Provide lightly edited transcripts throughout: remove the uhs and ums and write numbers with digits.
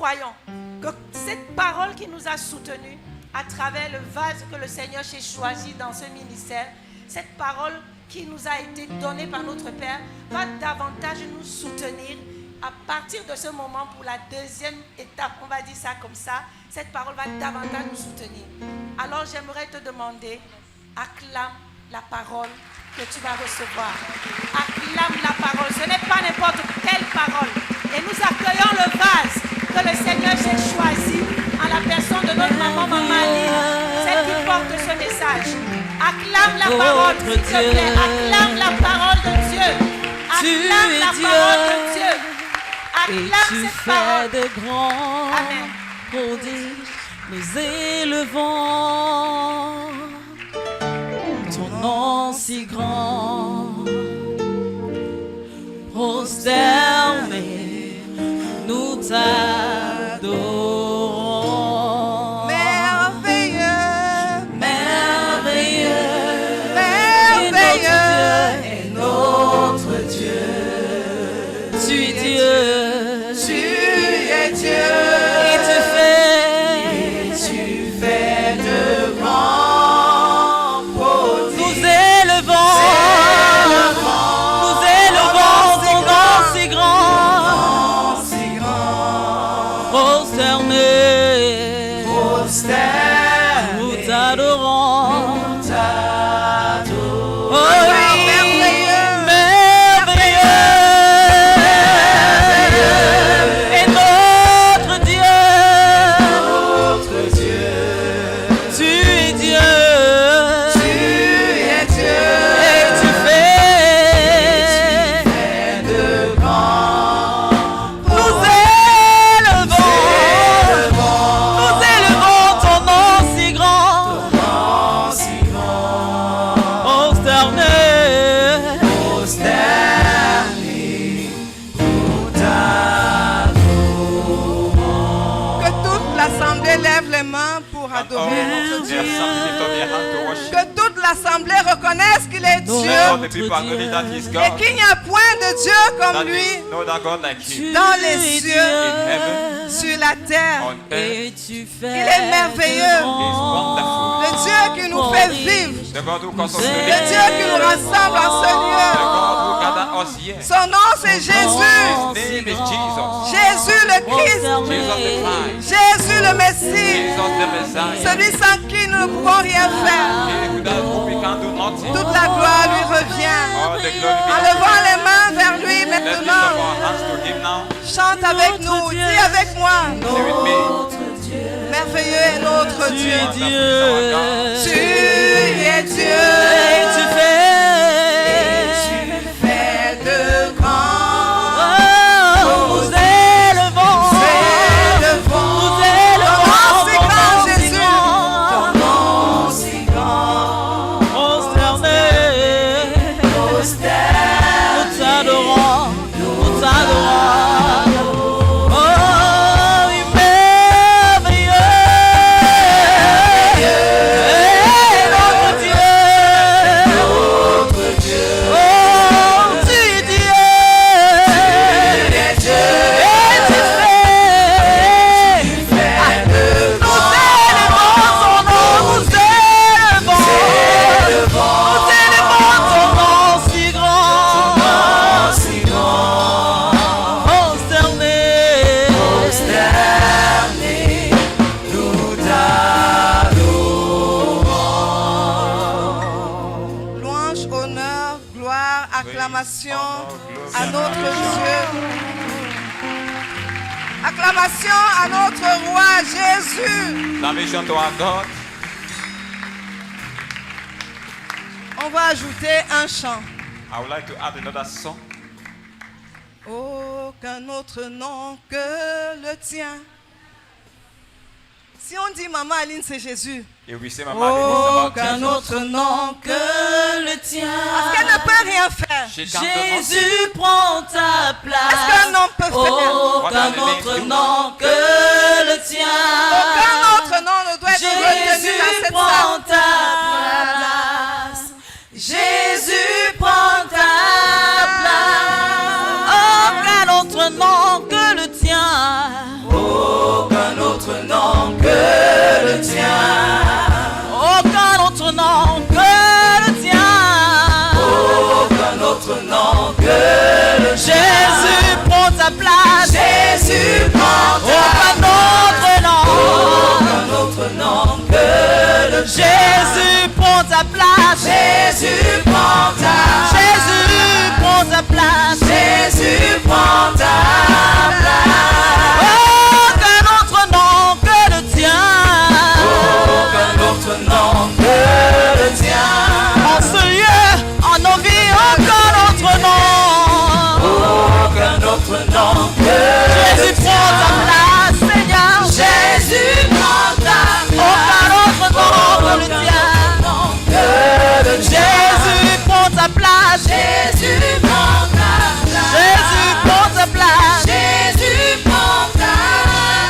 croyons que cette parole qui nous a soutenus à travers le vase que le Seigneur s'est choisi dans ce ministère, cette parole qui nous a été donnée par notre Père, va davantage nous soutenir à partir de ce moment pour la deuxième étape, on va dire ça comme ça, cette parole va davantage nous soutenir. Alors j'aimerais te demander, acclame la parole que tu vas recevoir. Acclame la parole, ce n'est pas n'importe quelle parole. Et nous accueillons le vase que le Seigneur s'est choisi en la personne de notre maman Aline, celle qui porte ce message. Acclame la parole, s'il te plaît. Acclame la parole de Dieu. Acclame la parole de Dieu. Acclame cette parole. De grands Amen. prodiges, nous élevons ton nom si grand, prosternés, nous t'adorons. Merveilleux, Merveilleux, merveilleux est notre Dieu. Tu es Dieu, tu es Dieu. et tu fais De grands prodiges. nous élevons ton nom si grand, Si grand, prosternés, nous t'adorons. Oh oui, merveilleux est notre Dieu. Tu es Dieu, et tu fais de grands. nous élevons ton nom si grand, prosterné. Que toute l'assemblée lève les mains pour adorer notre Dieu. Que toute l'assemblée reconnaisse qu'il est Dieu et qu'il n'y a point de Dieu comme lui dans les cieux, sur la terre. Et tu fais Il est merveilleux. Le Dieu qui nous fait vivre, le Dieu qui nous rassemble en ce lieu. Son nom c'est Jésus. Jésus le Christ. Jésus le Messie. Celui sans qui nous ne pouvons rien faire. Toute la gloire lui revient. En levant les mains vers lui maintenant, chante avec nous, dis avec moi. Merveilleux est notre Dieu. Tu es Dieu. Et tu fais de grands. nous élevons Si grand Jésus. Nous t'adorons. Oh, oui, merveilleux est notre Dieu. Oh, tu es Dieu. Et tu fais. Nous élevons ton nom, nous élevons ton nom si grand. Louange, honneur, gloire, acclamation à notre Dieu. Acclamation à notre roi Jésus. Salvation to our God. On va ajouter un chant. I would like to add another song. Aucun autre nom que le tien. Si on dit Maman Aline, c'est Jésus. If we say, Mama, it's about Aucun Jesus. autre nom que le tien. Parce qu'elle ne peut rien faire. She can't do nothing. Jésus prend ta place. Est-ce qu'un homme peut faire? Aucun autre nom que le tien. Aucun autre nom ne doit être retenu dans Jésus cette prend salle. ta place. Jésus prend ta place. Aucun autre nom que le tien. Jésus prend ta place. Jésus prend ta place. Aucun autre nom que le tien. Aucun autre nom que le tien. En ce lieu, en nos vies, aucun autre nom. Aucun autre nom que Jésus prend ta place, Seigneur. Jésus prend ta place. Aucun autre nom que le tien. Jésus prend ta place. Jésus prend ta place. Jésus prend ta place. Jésus prend ta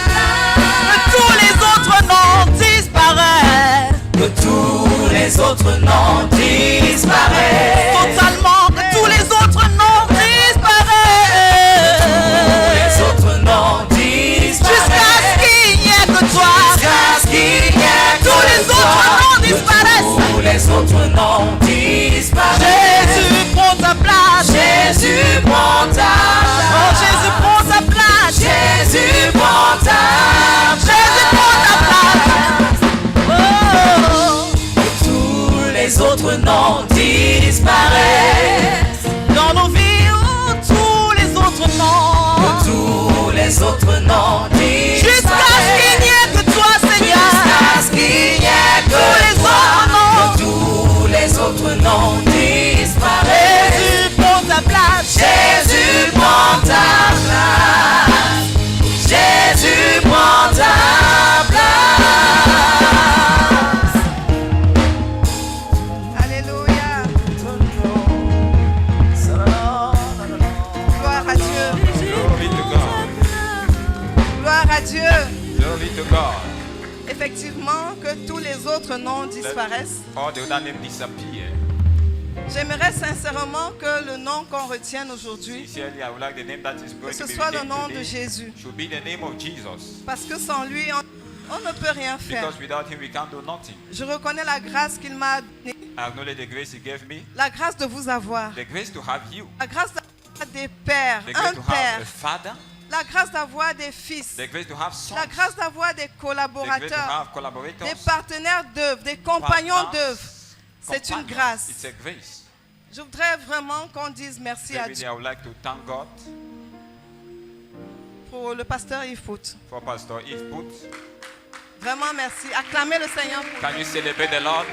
place. Que tous les autres noms disparaissent. Que tous les autres noms disparaissent. Totalement. Que tous les autres noms disparaissent. Tous les autres noms disparaissent. Jusqu'à ce qu'il n'y ait que toi. Jusqu'à ce qu'il n'y ait que tous les autres noms disparaissent. Tous les autres noms disparaissent. Jésus prend ta place. Jésus prend ta place. Oh, Jésus prend ta place. Jésus prend ta place. Jésus prend ta place. Oh, que tous les autres noms disparaissent. Dans nos vies, oh, tous les autres noms. Que tous les autres noms disparaissent. Jusqu'à ce qu'il n'y ait que toi, Seigneur. Jusqu'à ce qu'il n'y ait que toi. Tous les autres noms disparaissent. Jésus prend ta place. Jésus prend ta place. Jésus prend ta place. Alléluia. Gloire à Dieu. Glory to God. Gloire à Dieu. Glory to God. Effectivement, que tous les autres noms disparaissent. All the other names disappear. J'aimerais sincèrement que le nom qu'on retienne aujourd'hui, Sincerely, I would like the name that is going que to ce be soit le retained nom de today Jésus. should be the name of Jesus. Parce que sans lui, on ne peut rien faire. Because without him we can't do nothing. Je reconnais la grâce qu'il m'a donnée, I acknowledge the grace he gave me, la grâce de vous avoir, the grace to have you, la grâce d'avoir des pères, the grace un to have père, a father, la grâce d'avoir des fils, the grace to have sons, la grâce d'avoir des the grace to collaborateurs, have collaborators, des partenaires d'œuvre, des compagnons partners, d'œuvre. C'est une companions. grâce. It's a grace. Je voudrais vraiment qu'on dise merci à David, Dieu I would like to thank God pour le pasteur Yves Foot. for Pastor Yves Put. Vraiment merci. Acclamez le Seigneur pour Can you celebrate the Lord?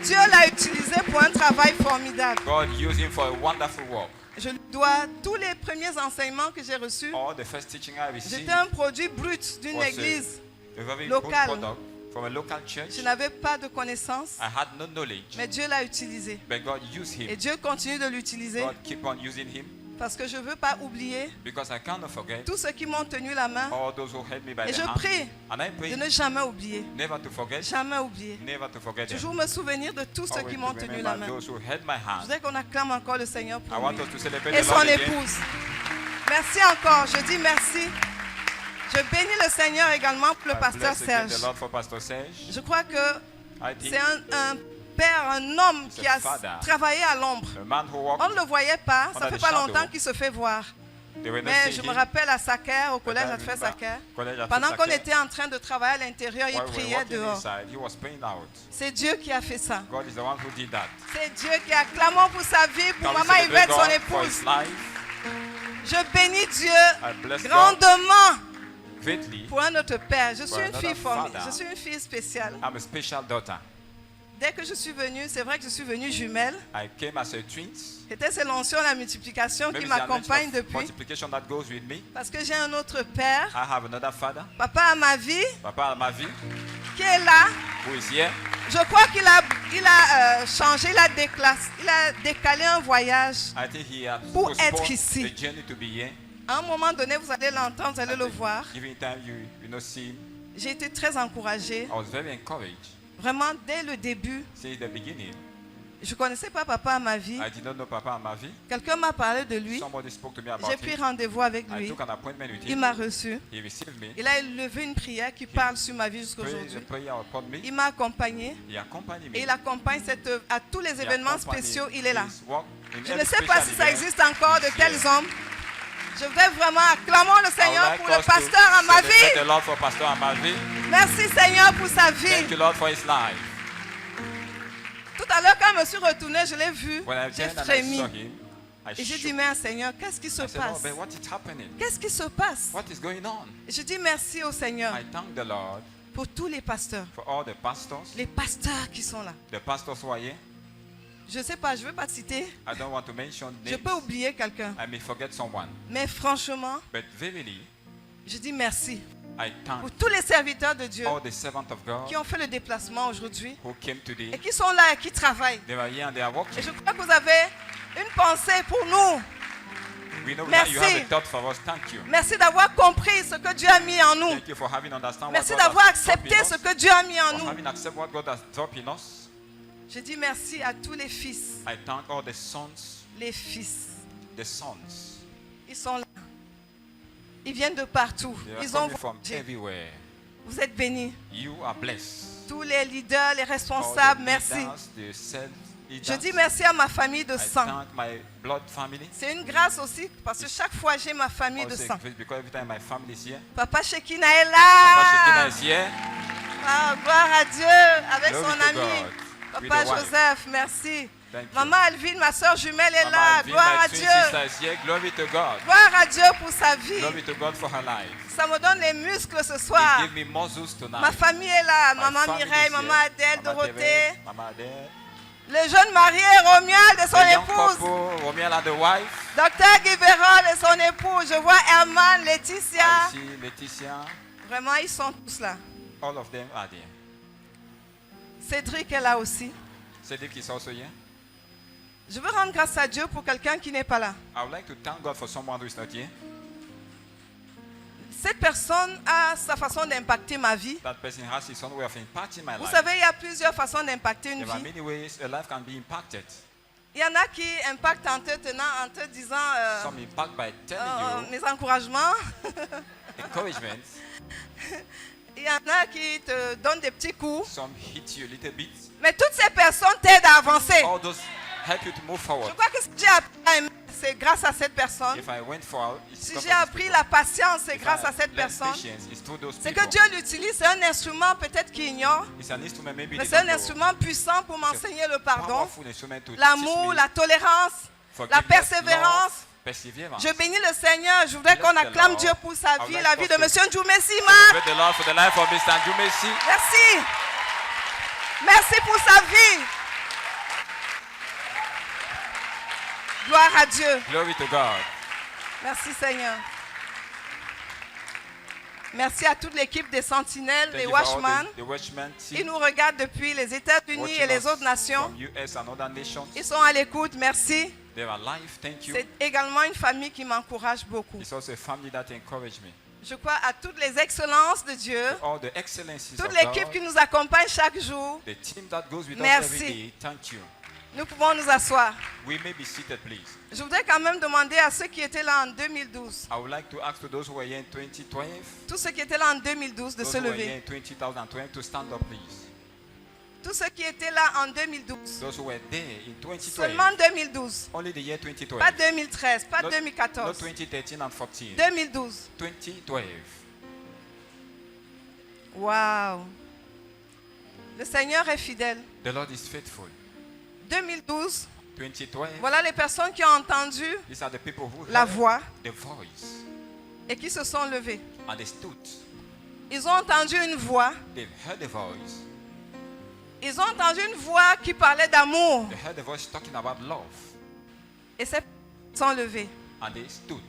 Dieu l'a utilisé pour un travail formidable. God used him for a wonderful work. Je lui dois tous les premiers enseignements que j'ai reçus. All the first teaching I received J'étais un produit brut d'une was église. a very locale. good product from a local church. Je n'avais pas de connaissances, I had no knowledge, mais Dieu l'a utilisé. but God used him. Et Dieu continue de l'utiliser God keep on using him parce que je ne veux pas oublier because I cannot forget tous ceux qui m'ont tenu la main all those who held me by et the je hand. prie And I pray de ne jamais oublier. never to forget, Jamais oublier. never to forget them. Toujours me souvenir de tous ceux Always qui to m'ont tenu la remember main. those who held my Je hand. voudrais qu'on acclame encore le Seigneur I pour want lui us to celebrate et the son Lord again. épouse. Merci encore. Je dis merci. Je bénis le Seigneur également pour le I pasteur bless again Serge. the Lord for Pastor Serge. Je crois que I think c'est un père, un homme qui a father. travaillé à l'ombre. a man who On walked, ne le voyait pas, ça Under fait the pas shadow. longtemps qu'il se fait voir. they were not Mais seeing je me him. rappelle à Saker, au collège I Adfait remember Saker, college at pendant qu'on Saker. était en train de travailler à l'intérieur, il While we were priait walking dehors. inside, he was praying out. C'est Dieu qui a fait ça. God is the one who did that. C'est Dieu qui a clamé pour sa vie, pour Can we maman celebrate Yvette, son God for his épouse. life? Je bénis Dieu I bless God grandement greatly. pour un autre père. Je suis une another fille formidable. father. Je suis une fille spéciale. I'm a special daughter. Dès que je suis venue, c'est vrai que je suis venue jumelle. I came as a twins. C'était cette l'onction, la multiplication qui Maybe it's the m'accompagne anointing of depuis. multiplication that goes with me. Parce que j'ai un autre père, I have another father, papa à ma vie, Papa Mavi, qui est là. who is here. Je crois qu'il a changé, il a décalé un voyage. I think he had Pour postponed être ici. the journey to be here. À un moment donné, vous allez l'entendre, vous allez le voir. Giving time you know see him. J'ai été très encouragée. I was very encouraged Vraiment, dès le début, since the beginning. je ne connaissais pas papa à ma vie. I did not know Papa Mavi. Quelqu'un m'a parlé de lui. Somebody spoke to me about J'ai pris him. rendez-vous avec I lui. took an appointment with Il him. m'a reçu. He received me. Il a élevé une prière qui parle sur ma vie jusqu'à Prayed aujourd'hui. a prayer upon me. Il m'a accompagné He accompanied me. et il accompagne cette œuvre. À tous les He événements accompanied spéciaux, il est là. his work in Je ne every sais pas special si ça event. existe encore de He's tels here. hommes. Je voudrais vraiment acclamons le I would Seigneur like pour us le to pasteur à ma celebrate vie. the Lord for Pastor Amavi. Merci Seigneur pour sa Thank vie. you, Lord, for his life. à l'heure, quand je me suis retournée, je l'ai vu. When I J'ai turned and I frémi. saw him, I Et j'ai dit, shook. mais Seigneur, qu'est-ce qui se I said, passe? Lord, but what is happening? Qu'est-ce qui se passe? What is going on? Et je dis merci au Seigneur I thank the Lord pour tous les pasteurs. for all the pastors Qui sont là. who are here. Je ne sais pas, je ne veux pas citer. I don't want to mention Je names. peux oublier quelqu'un. I may forget someone. Mais franchement, But verily, je dis merci I thank pour tous les serviteurs de Dieu all the servants of God qui ont fait le déplacement aujourd'hui who came today. et qui sont là et qui travaillent. They were here and they are Et working. je crois que vous avez une pensée pour nous. We know Merci. that you have a thought for us. Thank you. Merci d'avoir compris ce que Dieu a mis en nous. Thank you for having understand Merci what God d'avoir has dropped in accepté us. ce que Dieu a mis en For nous. having accepted what God has dropped in us. Je dis merci à tous les fils. I thank all the sons. Les fils. The sons. Ils sont là. Ils viennent de partout. They are Ils ont coming from voyagé. everywhere. Vous êtes bénis. You are blessed. Tous les leaders, les All the responsables, merci. leaders, the self leaders. Je dis merci à ma famille de I sang. thank my blood family. C'est une grâce aussi parce que chaque fois j'ai ma famille de Also sang. because every time my family is here. Papa Shekina est Papa Shekina là. is here. Ah, gloire à Dieu avec Glory son to ami. God. Papa With the wife. Joseph, merci. Thank you. Maman Alvine, ma soeur jumelle est Mama là. Alvin, Gloire my à twin Dieu. sister is here. Glory to God. Gloire à Dieu pour sa vie. Glory to God for her life. Ça me donne les muscles ce He soir. gave me muscles tonight. Ma famille est là. My Maman family Mireille, is maman here. Adèle, Mama Dorothée. Thérèse, Mama Adèle. Le jeune marié Romuald et son The young épouse. couple, Romiel and the wife. Docteur Guiverol et son épouse. Je vois Herman, Laetitia. I see Laetitia. Vraiment, ils sont tous là. All of them are there. Cédric est là aussi. Cedric is also here. Je veux rendre grâce à Dieu pour quelqu'un qui n'est pas là. I would like to thank God for someone who is not here. Cette personne a sa façon d'impacter ma vie. That person has his own way of impacting my Vous life. savez, il y a plusieurs façons d'impacter une There are vie. many ways a life can be impacted. Il y en a qui impactent en te tenant, en te disant Some impact by telling you mes encouragements. encouragement. Il y en a qui te donnent des petits coups. Some hit you a little bit. Mais toutes ces personnes t'aident à avancer. All those help you to move Je forward. crois que si j'ai appris à aimer, c'est grâce à cette personne. If I went for it's Si because j'ai of these appris people. la patience, c'est If grâce I à cette learned personne. patience, it's through those C'est people. que Dieu l'utilise, c'est un instrument peut-être qu'il ignore, It's an instrument maybe mais they c'est un don't know. instrument puissant pour m'enseigner le pardon, Powerful instrument to l'amour, teach me la tolérance, la forgiveness, persévérance. love, perseverance. Je bénis le Seigneur, je voudrais Bless qu'on the acclame Lord. Dieu pour sa I would vie, like la vie de us to Monsieur Ndjoumé Sima. Praise the Lord for the life of Mr. Njumesi. Merci. Merci pour sa vie. Gloire à Dieu. Glory to God. Merci Seigneur. Merci à toute l'équipe des sentinelles, Thank des you for all watchmen. the watchmen Ils team, nous regardent depuis les États-Unis watching et les us autres nations. from US and other nations. Ils sont à l'écoute, merci. They are alive. Thank you. C'est également une famille qui m'encourage beaucoup. It's also a family that encouraged me. Je crois à toutes les excellences de Dieu, All the excellencies toute of l'équipe God, qui nous accompagne chaque jour. the team that goes with us Merci. every day. Thank you. Nous pouvons nous asseoir. We may be seated, please. Je voudrais quand même demander à ceux qui étaient là en 2012, I would like to ask to those who were here in 2012, tous ceux qui étaient là en 2012 de those se who were here lever. in 2012 to stand up, please. Tous ceux qui étaient là en 2012. Those who were there in 2012, Seulement 2012. only the year 2012, Pas 2013, pas not 2014. 2013 and 14, 2012. 2012. Waouh. Le Seigneur est fidèle. The Lord is faithful. 2012. 2012, Voilà les personnes qui ont entendu these are the people who la heard voix the voice et qui se sont levés. and they stood. Ils ont entendu une voix. They heard the voice. Ils ont entendu une voix qui parlait d'amour. They heard the voice talking about love Et ces personnes sont levées. and they stood.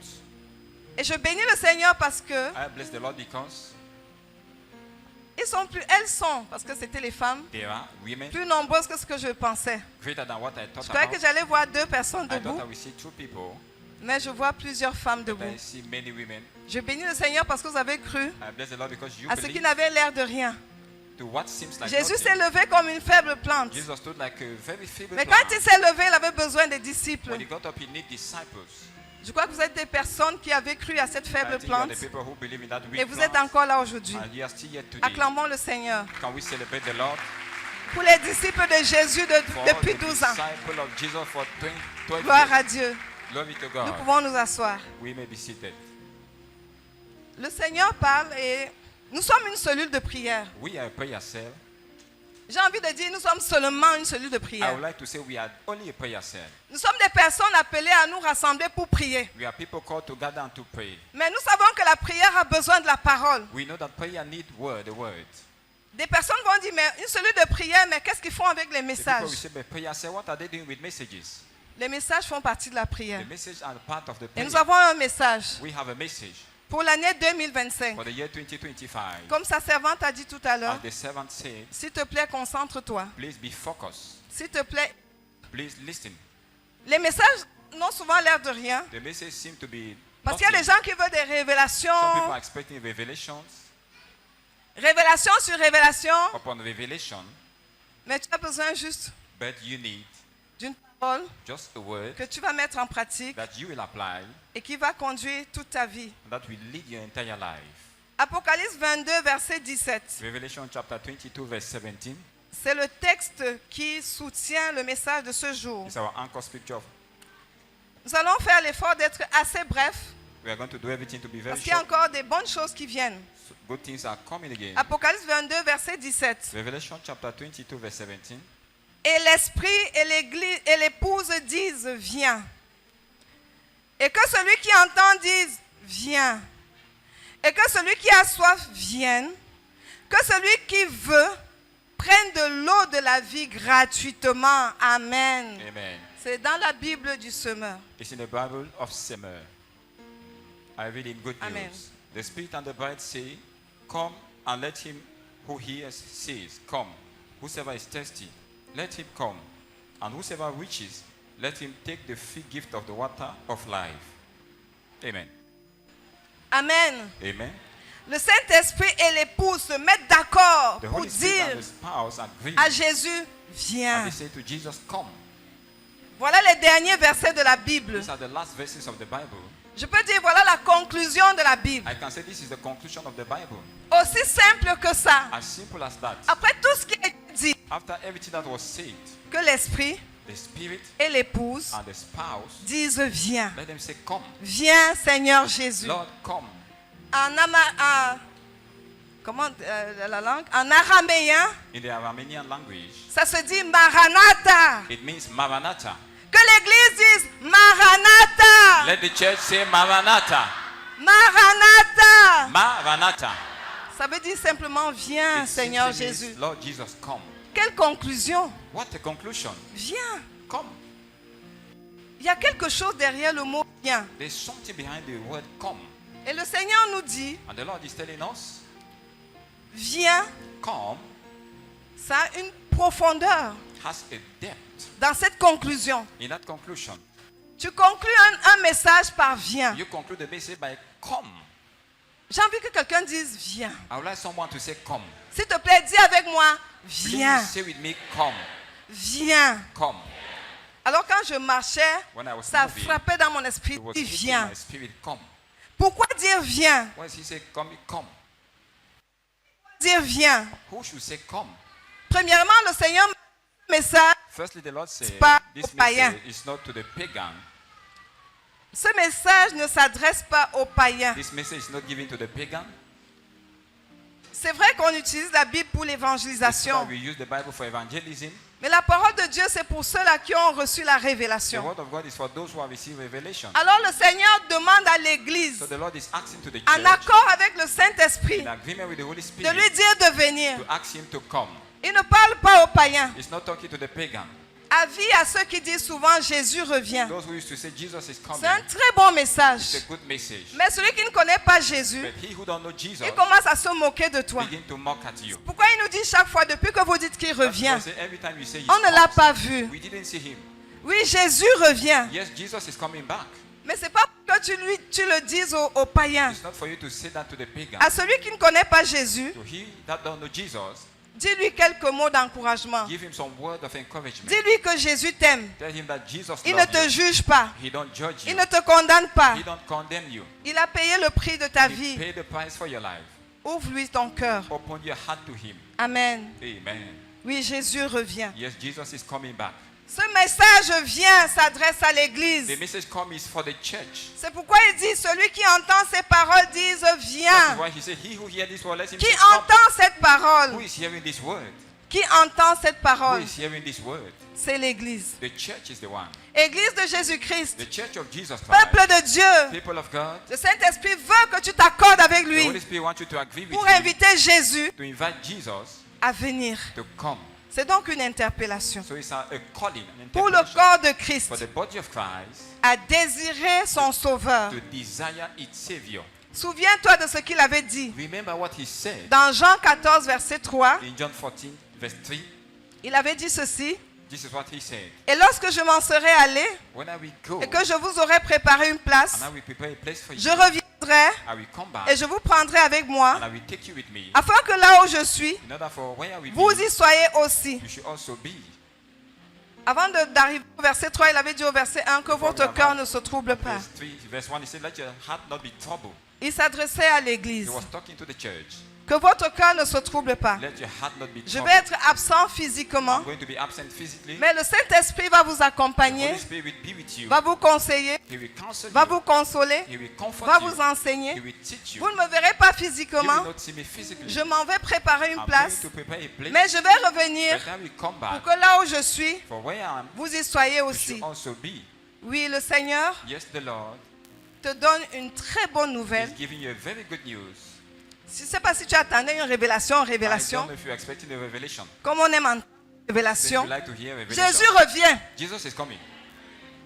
Et je bénis le Seigneur parce que I bless the Lord because elles sont, parce que c'était les femmes, there are women plus nombreuses que ce que je pensais. greater than what I thought Je croyais que about. j'allais voir 2 personnes I debout, thought I would see 2 people, mais je vois plusieurs femmes but debout. I see many women. Je bénis le Seigneur parce que vous avez cru I bless the Lord because you à ce qui believe n'avait l'air de rien. to what seems like Jésus nothing. s'est levé comme une faible plante. Jesus stood like a very feeble Mais plant. quand il s'est levé, il avait besoin des disciples. When he got up, he needed disciples. Je crois que vous êtes des personnes qui avaient cru à cette I faible think you are plante the people who believe in that et weak vous êtes plant, encore là aujourd'hui. and you are still here today. Acclamons le Seigneur. Can we celebrate the Lord Pour les disciples de Jésus for depuis the 12 ans. disciple of Jesus for 12 Gloire years? à Dieu. Glory to Nous God. pouvons nous asseoir. We may be seated. Le Seigneur parle et nous sommes une cellule de prière. We are a prayer cell. J'ai envie de dire, nous sommes seulement une cellule de I prière. would like to say we are only a prayer cell. Nous sommes des personnes appelées à nous rassembler pour prier. We are people called to gather and to pray. Mais nous savons que la prière a besoin de la parole. We know that prayer needs the word. Des personnes vont dire, mais une cellule de prière, mais qu'est-ce qu'ils font avec les The people messages? will say, but prayer cell, what are they doing with messages? Les messages font partie de la prière. The messages are part of the Et prayer. nous avons un message We have a message pour l'année 2025. for the year 2025. Comme sa servante a dit tout à l'heure, As the servant said, s'il te plaît, concentre-toi. please be focused. S'il te plaît. Please listen. Les messages n'ont souvent l'air de rien. The message seems to be Parce qu'il y a des nothing. gens qui veulent des Some people révélations, are expecting revelations révélation sur révélation. upon revelation, Mais tu as besoin juste but you need d'une parole just a word que tu vas mettre en pratique that you will apply et qui va conduire toute ta vie. and that will lead your entire life. Apocalypse 22, verset 17. Revelation chapter 22, verse 17 C'est le texte qui soutient le message de ce jour. is our anchor scripture. Nous allons faire l'effort d'être assez bref We are going to do everything to be very parce qu'il y a short. encore des bonnes choses qui viennent. So good things are coming again. Apocalypse 22, verset 17. Revelation chapter 22, verse 17. Et l'esprit et l'église et l'épouse disent viens. Et que celui qui entend dise viens. Et que celui qui a soif vienne. Que celui qui veut prenne de l'eau de la vie gratuitement. Amen. Amen. C'est dans la Bible du semeur. It's in the Bible of Summer. I read in Good Amen. News. The Spirit and the bride say, come and let him who hears says, come. Whosoever is thirsty, let him come. And whosoever wishes, let him take the free gift of the water of life. Amen. Amen. Amen. Le Saint-Esprit et l'épouse se mettent d'accord The pour Holy Spirit and dire the spouse agree. à Jésus And viens. they say to Jesus, come. Voilà les derniers versets de la Bible. These are the last verses of the Bible. Je peux dire voilà la conclusion de la Bible. I can say this is the conclusion of the Bible. Aussi simple que ça. As simple as that. Après tout ce qui est dit, After everything that was said, que l'Esprit the Spirit et l'épouse and the spouse, disent viens. let them say, come. Viens Seigneur Jésus. Lord, come. Comment la langue? En araméen, In the Aramean language, ça se dit Maranatha. it means Maranatha. Que l'Église dise Maranatha. Let the church say Maranatha. Maranatha. Maranatha. Ça veut dire simplement viens It Seigneur simply means, Jésus. Lord Jesus, come. Quelle conclusion? What a conclusion. Viens. Come. Il y a quelque chose derrière le mot viens. There's something behind the word come. Et le Seigneur nous dit And the Lord is telling us, viens. come Ça a une profondeur has a depth. dans cette conclusion. In that conclusion, Tu conclus un message par viens. you conclude the message by come. J'ai envie que quelqu'un dise viens. I would like someone to say come. S'il te plaît, dis avec moi viens. Please say with me, come. Viens. Come. Alors quand je marchais, When I was ça moving, frappait dans mon esprit. it was Dis hitting viens. my spirit, come. Pourquoi dire viens? When he said come, come. Dire viens. Who should say come? Premièrement, le Seigneur m'a dit un message. Firstly, the Lord said, pas this aux païens. message is not to the pagan. Ce message ne s'adresse pas aux païens. This message is not given to the pagan. C'est vrai qu'on utilise la Bible pour It's why l'évangélisation. we use the Bible for evangelism. Mais la parole de Dieu, c'est pour ceux-là qui ont reçu la The révélation. word of God is for those who have received revelation. Alors le Seigneur demande à l'Église, So the Lord is asking to the en church, accord avec le Saint-Esprit, in agreement with the Holy de Spirit, lui dire de venir. to ask him to come. Il ne parle pas aux païens. It's not talking to the pagan. Avis à ceux qui disent souvent Jésus revient. Those who used to say Jesus is coming. C'est un très bon It's message. a good message. Mais celui qui ne connaît pas Jésus, But he who don't know Jesus il commence à se moquer de toi. begin to mock at you. Pourquoi il nous dit chaque fois, depuis que vous dites qu'il revient, Because every time you say he on ne l'a comes, pas vu. we didn't see him. Oui, Jésus revient. Yes, Jesus is coming back. Mais ce n'est pas pour que tu le dises aux païens. It's not for you to say that to the pagan. À celui qui ne connaît pas Jésus, To he that don't know Jesus, dis-lui quelques mots d'encouragement. give him some word of encouragement. Dis-lui que Jésus t'aime. Tell him that Jesus Il ne loves te you. juge pas. He don't judge Il you. ne te condamne pas. He don't condemn you. Il a payé le prix de ta He vie. paid the price for your life. Ouvre-lui ton cœur. Open your heart to him. Amen. Amen. Oui, Jésus revient. Yes, Jesus is coming back. Ce message vient, s'adresse à l'Église. The message come is for the church. C'est pourquoi il dit, celui qui entend ces paroles dise, That's viens. why he said, he who hears this word, let him Qui say, come. entend cette Who parole? is hearing this word? Qui entend cette Who parole? is hearing this word? C'est l'Église. The church is the one. Église de Jésus-Christ. The church of Jesus Christ. Peuple de Dieu. People of God. Le Saint-Esprit veut que tu t'accordes avec The lui Holy Spirit wants you to agree with pour him, inviter Jésus to invite Jesus à venir. to come. C'est donc une interpellation So it's a calling, an pour le interpellation corps de Christ for the body of Christ à désirer son Sauveur. to desire its Savior. Souviens-toi de ce qu'il avait dit Remember what he said dans Jean 14, verset 3. in John 14, verse 3. Il avait dit ceci. This is what he said. Et lorsque je m'en serai allé When I will go et que je vous aurai préparé une place, and I will prepare a place for you, je reviendrai I will come back et je vous prendrai avec moi, and I will take you with me, afin que là où je suis, in order for where I will vous be, y soyez aussi. you should also be. Avant d'arriver au verset 3, il avait dit au verset 1 que votre cœur ne se trouble pas. Verse 3, verse 1, he said, let your heart not be troubled. Il s'adressait à He l'église. was talking to the church. Que votre cœur ne se trouble pas. Let your heart not be Je troubled. vais être absent physiquement, I'm going to be absent physically. mais le Saint-Esprit va vous The accompagner, Holy Spirit will be with you. va vous conseiller, He will counsel va you. vous consoler, He will comfort va you. vous enseigner. He will teach you. Vous ne me verrez pas You physiquement. will not see me physically. Je m'en vais préparer une I'm place, going to prepare a place. mais je vais revenir But I will come pour back que là où je suis, for where I am. vous y soyez You aussi. should also be. Oui, le Seigneur Yes, the Lord te donne une très bonne nouvelle. is giving you a very good news. Je ne sais pas si tu attendais une révélation, I révélation. don't know if you're expecting a revelation. Comme on aime entendre Since révélation. you like to hear revelation. Jésus revient. Jesus is coming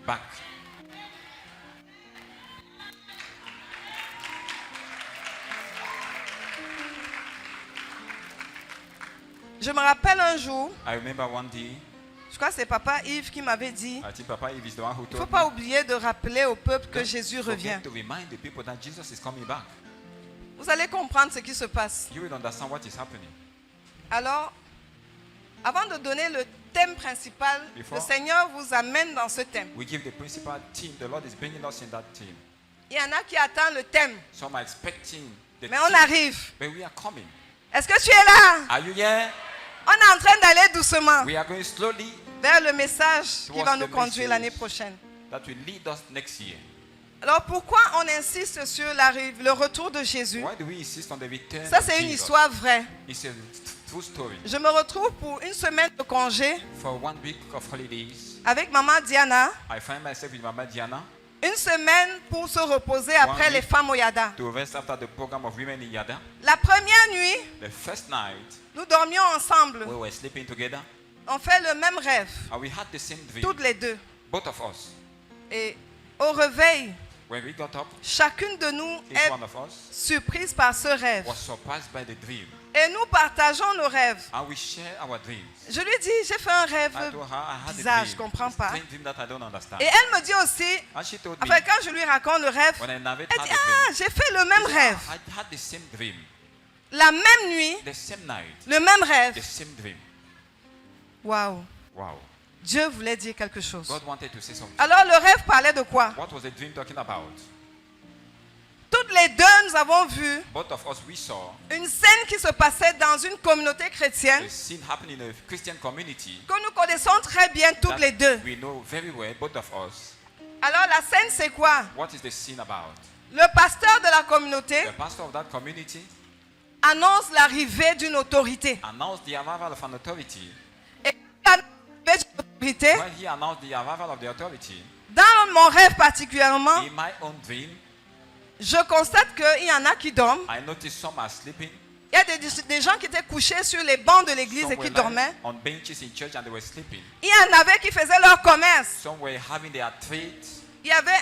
back. Je me rappelle un jour, I remember one day, je crois que c'est Papa Yves qui m'avait dit, I think Papa Yves is the one who il ne faut told pas me, oublier de rappeler au peuple que don't Jésus forget revient. to remind the people that Jesus is coming back. Vous allez comprendre ce qui se passe. You will understand what is happening. Alors, avant de donner le thème principal, Before- le Seigneur vous amène dans ce thème. We give the principal theme. The Lord is bringing us in that theme. Il y en a qui attendent le thème, Some are expecting the mais on theme, arrive. but we are coming. Est-ce que tu es là? Are you here? On est en train d'aller doucement We are going slowly vers le message qui Towards va the nous conduire message. l'année prochaine. that will lead us next year. Alors pourquoi on insiste sur le retour de Jésus? Why do we insist on the return Ça of c'est une Jesus? histoire vraie. It's a true story. Je me retrouve pour une semaine de congé For 1 week of holidays, avec maman Diana. I find myself with Mama Diana Une semaine pour se reposer après One les week. femmes au Yada. to rest after the program of Women in Yada. La première nuit, The first night, nous dormions ensemble. we were sleeping together On fait le même rêve, and we had the same dream, toutes les deux. both of us. Et au réveil, When we got up, chacune de nous each est one of us surprise par ce rêve. was surprised by the dream, Et nous partageons nos rêves. and we share our dreams. Je lui dis, j'ai fait un rêve I told her I had bizarre, a je dream, comprends pas. strange dream that I don't understand. Et elle me dit aussi, And she told me, enfin quand je lui raconte le rêve, when I narrate elle her dit, the dream, ah, j'ai fait le même rêve. I had the same dream, La même nuit, the same night, le même the rêve. same dream. Waouh. Wow. Dieu voulait dire quelque chose. God wanted to say something. Alors le rêve parlait de quoi? What was the dream talking about? Toutes les deux, nous avons vu Both of us, we saw une scène qui se passait dans une communauté chrétienne a scene happening in a Christian community que nous connaissons très bien toutes that les deux. we know very well, both of us. Alors la scène c'est quoi? What is the scene about? Le pasteur de la communauté The pastor of that community annonce l'arrivée d'une autorité. announced the arrival of an authority. Et l'arrivée d'une autorité, When he announced the arrival of the authority, dans mon rêve particulièrement, in my own dream, je constate qu'il y en a qui dorment. I noticed some are sleeping. Il y a des gens qui étaient couchés sur les bancs de l'église Some et were qui lying dormaient. on benches in church and they were sleeping. Il y en avait qui faisaient leur commerce. Some were having their trades. Il y avait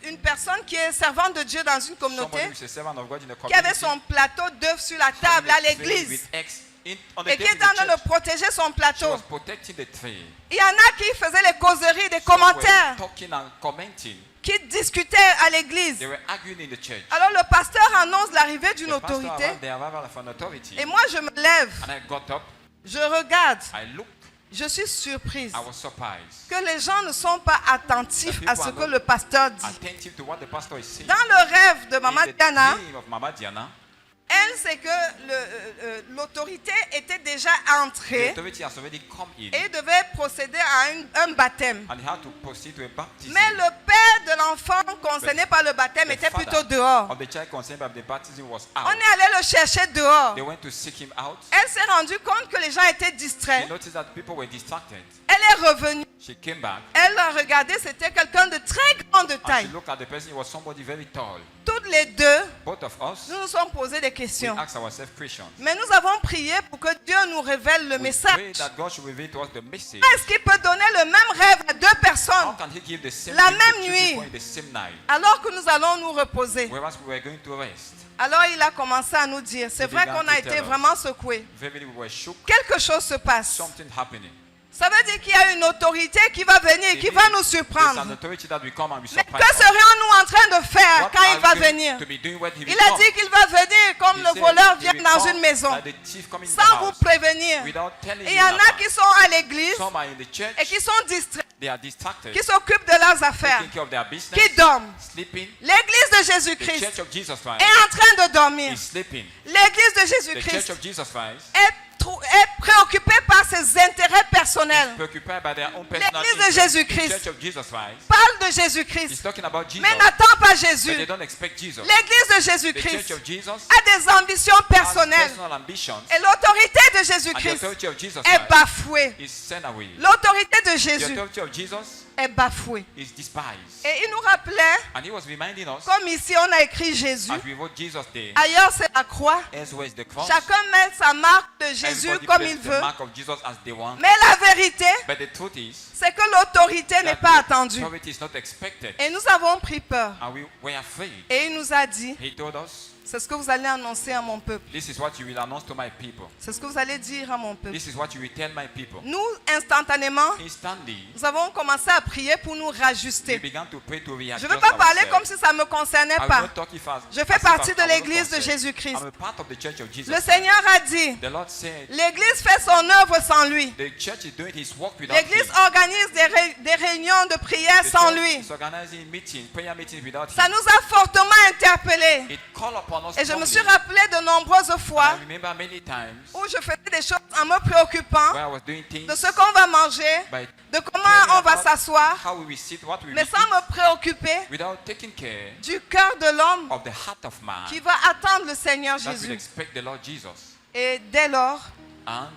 une personne qui est servante de Dieu dans une Somebody communauté who is a servant of God in the qui avait community. son plateau d'œufs sur la having table a à tray l'église with eggs on the et qui table in était en the train church. de protéger son She plateau. was protecting the tray. Il y en a qui faisaient les causeries, des Some were commentaires, talking and commenting. qui discutaient à l'église. They were arguing in the church. Alors le pasteur annonce l'arrivée d'une The pastor autorité announced the arrival of an authority. et moi je me lève, And I got up. je regarde, I looked. je suis surprise I was surprised. que les gens ne sont pas attentifs à ce que le pasteur dit. Attentive to what the pastor is saying. Dans le rêve de Maman In the Diana, dream of Mama Diana, Elle, c'est que l'autorité était déjà The entrée authority has already come in, et devait procéder à un baptême. and he had to proceed to a baptism. Mais le père de l'enfant concerné par le baptême The était father plutôt dehors. of the child concerned by the baptism was On out. est allé le chercher dehors. They went to seek him out. Elle s'est rendue compte que les gens étaient She distraits. noticed that people were distracted. Elle est revenue. She came back Elle a regardé, c'était quelqu'un de très grand de and she taille. looked at the person. It was somebody very tall. Toutes les deux, Both of us, nous nous sommes posé des we questions. asked ourselves questions. Mais nous avons prié pour que Dieu nous révèle le We message. pray that God should reveal to us the message. Est-ce qu'il peut donner le même rêve à deux How personnes can he give the same La thing to même two nuit. people in the same night, alors que nous allons nous reposer? whereas we were going to rest? Alors il a commencé à nous dire, c'est vrai qu'on a été vraiment secoués. Very, we were shook. Quelque chose se passe. Something happening. Ça veut dire qu'il y a une autorité qui va venir, qui va nous There's an surprendre. authority that will come and will Mais surprise que us. serions-nous en train de faire What quand il are va we going venir? to be doing when he will Il a come? dit qu'il va venir comme He le said voleur he vient will dans come une maison, like the thief coming in the sans vous house prévenir. without telling Et il you y en a about. qui sont à l'église Some are in the church. et qui sont distraits, They are distracted, qui s'occupent de leurs affaires, taking care of their business, qui dorment. sleeping. L'église de The Jésus-Christ church of Jesus Christ est en train de dormir. is sleeping. L'église de The church Jésus-Christ of Jesus Christ est préoccupée par ses intérêts personnels. preoccupied by their own personal L'église de interests. Jésus-Christ The church of Jesus Christ parle de is Jésus-Christ, talking about Jesus, mais n'attend pas but they Jésus. don't expect Jesus. L'église de The church Jésus-Christ of Jesus a des ambitions has personnelles. personal ambitions, Et l'autorité de and the Jésus-Christ authority of Jesus est Christ bafouée. is sent away. L'autorité de The Jésus authority of Jesus est bafouée. is despised. Et il nous rappelait, And he was reminding us, comme ici on a écrit Jésus, as we wrote Jesus Day, ailleurs c'est la croix. elsewhere is the cross. Chacun met sa marque de Jésus Everybody comme places il the veut. mark of Jesus as they want. Mais la vérité, But the truth is c'est que l'autorité n'est that pas the attendue. authority is not expected. Et nous avons pris peur. And we were afraid. Et il nous a dit, He told us, c'est ce que vous allez annoncer à mon peuple. this is what you will announce to my people. C'est ce que vous allez dire à mon peuple. This is what you will tell my people. Nous, instantanément, Instantly, nous avons commencé à prier pour nous we rajuster. began to pray to readjust Je ne veux pas parler comme ourselves. si ça ne me concernait I will pas. not talk if as- Je as fais if partie I de was l'église de concerned. Jésus-Christ. I'm a part of the church of Jesus. Le Seigneur a dit, The Lord said, l'église fait son œuvre sans lui. the church is doing his work without L'église him. organise des réunions de prière The sans church lui. is organizing meetings, prayer meetings without Ça him. nous a fortement interpellés. It called upon us Et je me strongly. suis rappelé de nombreuses I fois remember many times où je faisais des choses en me préoccupant where I was doing things de ce qu'on va manger, by de comment caring on va about s'asseoir, how we will sit, what we will mais eat, sans me préoccuper without taking care du cœur de l'homme of the heart of man qui va attendre le Seigneur that will Jésus. expect the Lord Jesus. Et dès lors, And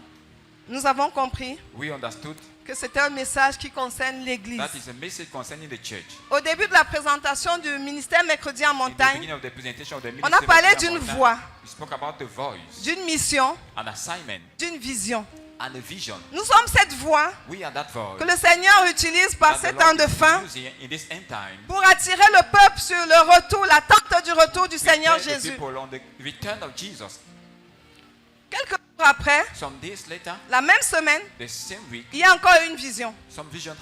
nous avons compris we understood que c'était un message qui concerne l'Église. that is a message concerning the church. Au début de la présentation du ministère Mercredi en In the montagne, beginning of the presentation of the on a ministry parlé of the d'une Mountain, voix, we spoke about the voice, d'une mission, an assignment, d'une vision. and a vision. Nous sommes cette voix We are that voice que le Seigneur utilise par that ces the temps Lord de fin is using in this end time pour attirer le peuple sur le retour, l'attente du retour du to Seigneur tell the Jésus. people on the return of Jesus. Quelques jours après, Some days later, la même semaine, the same week, il y a encore une vision. some vision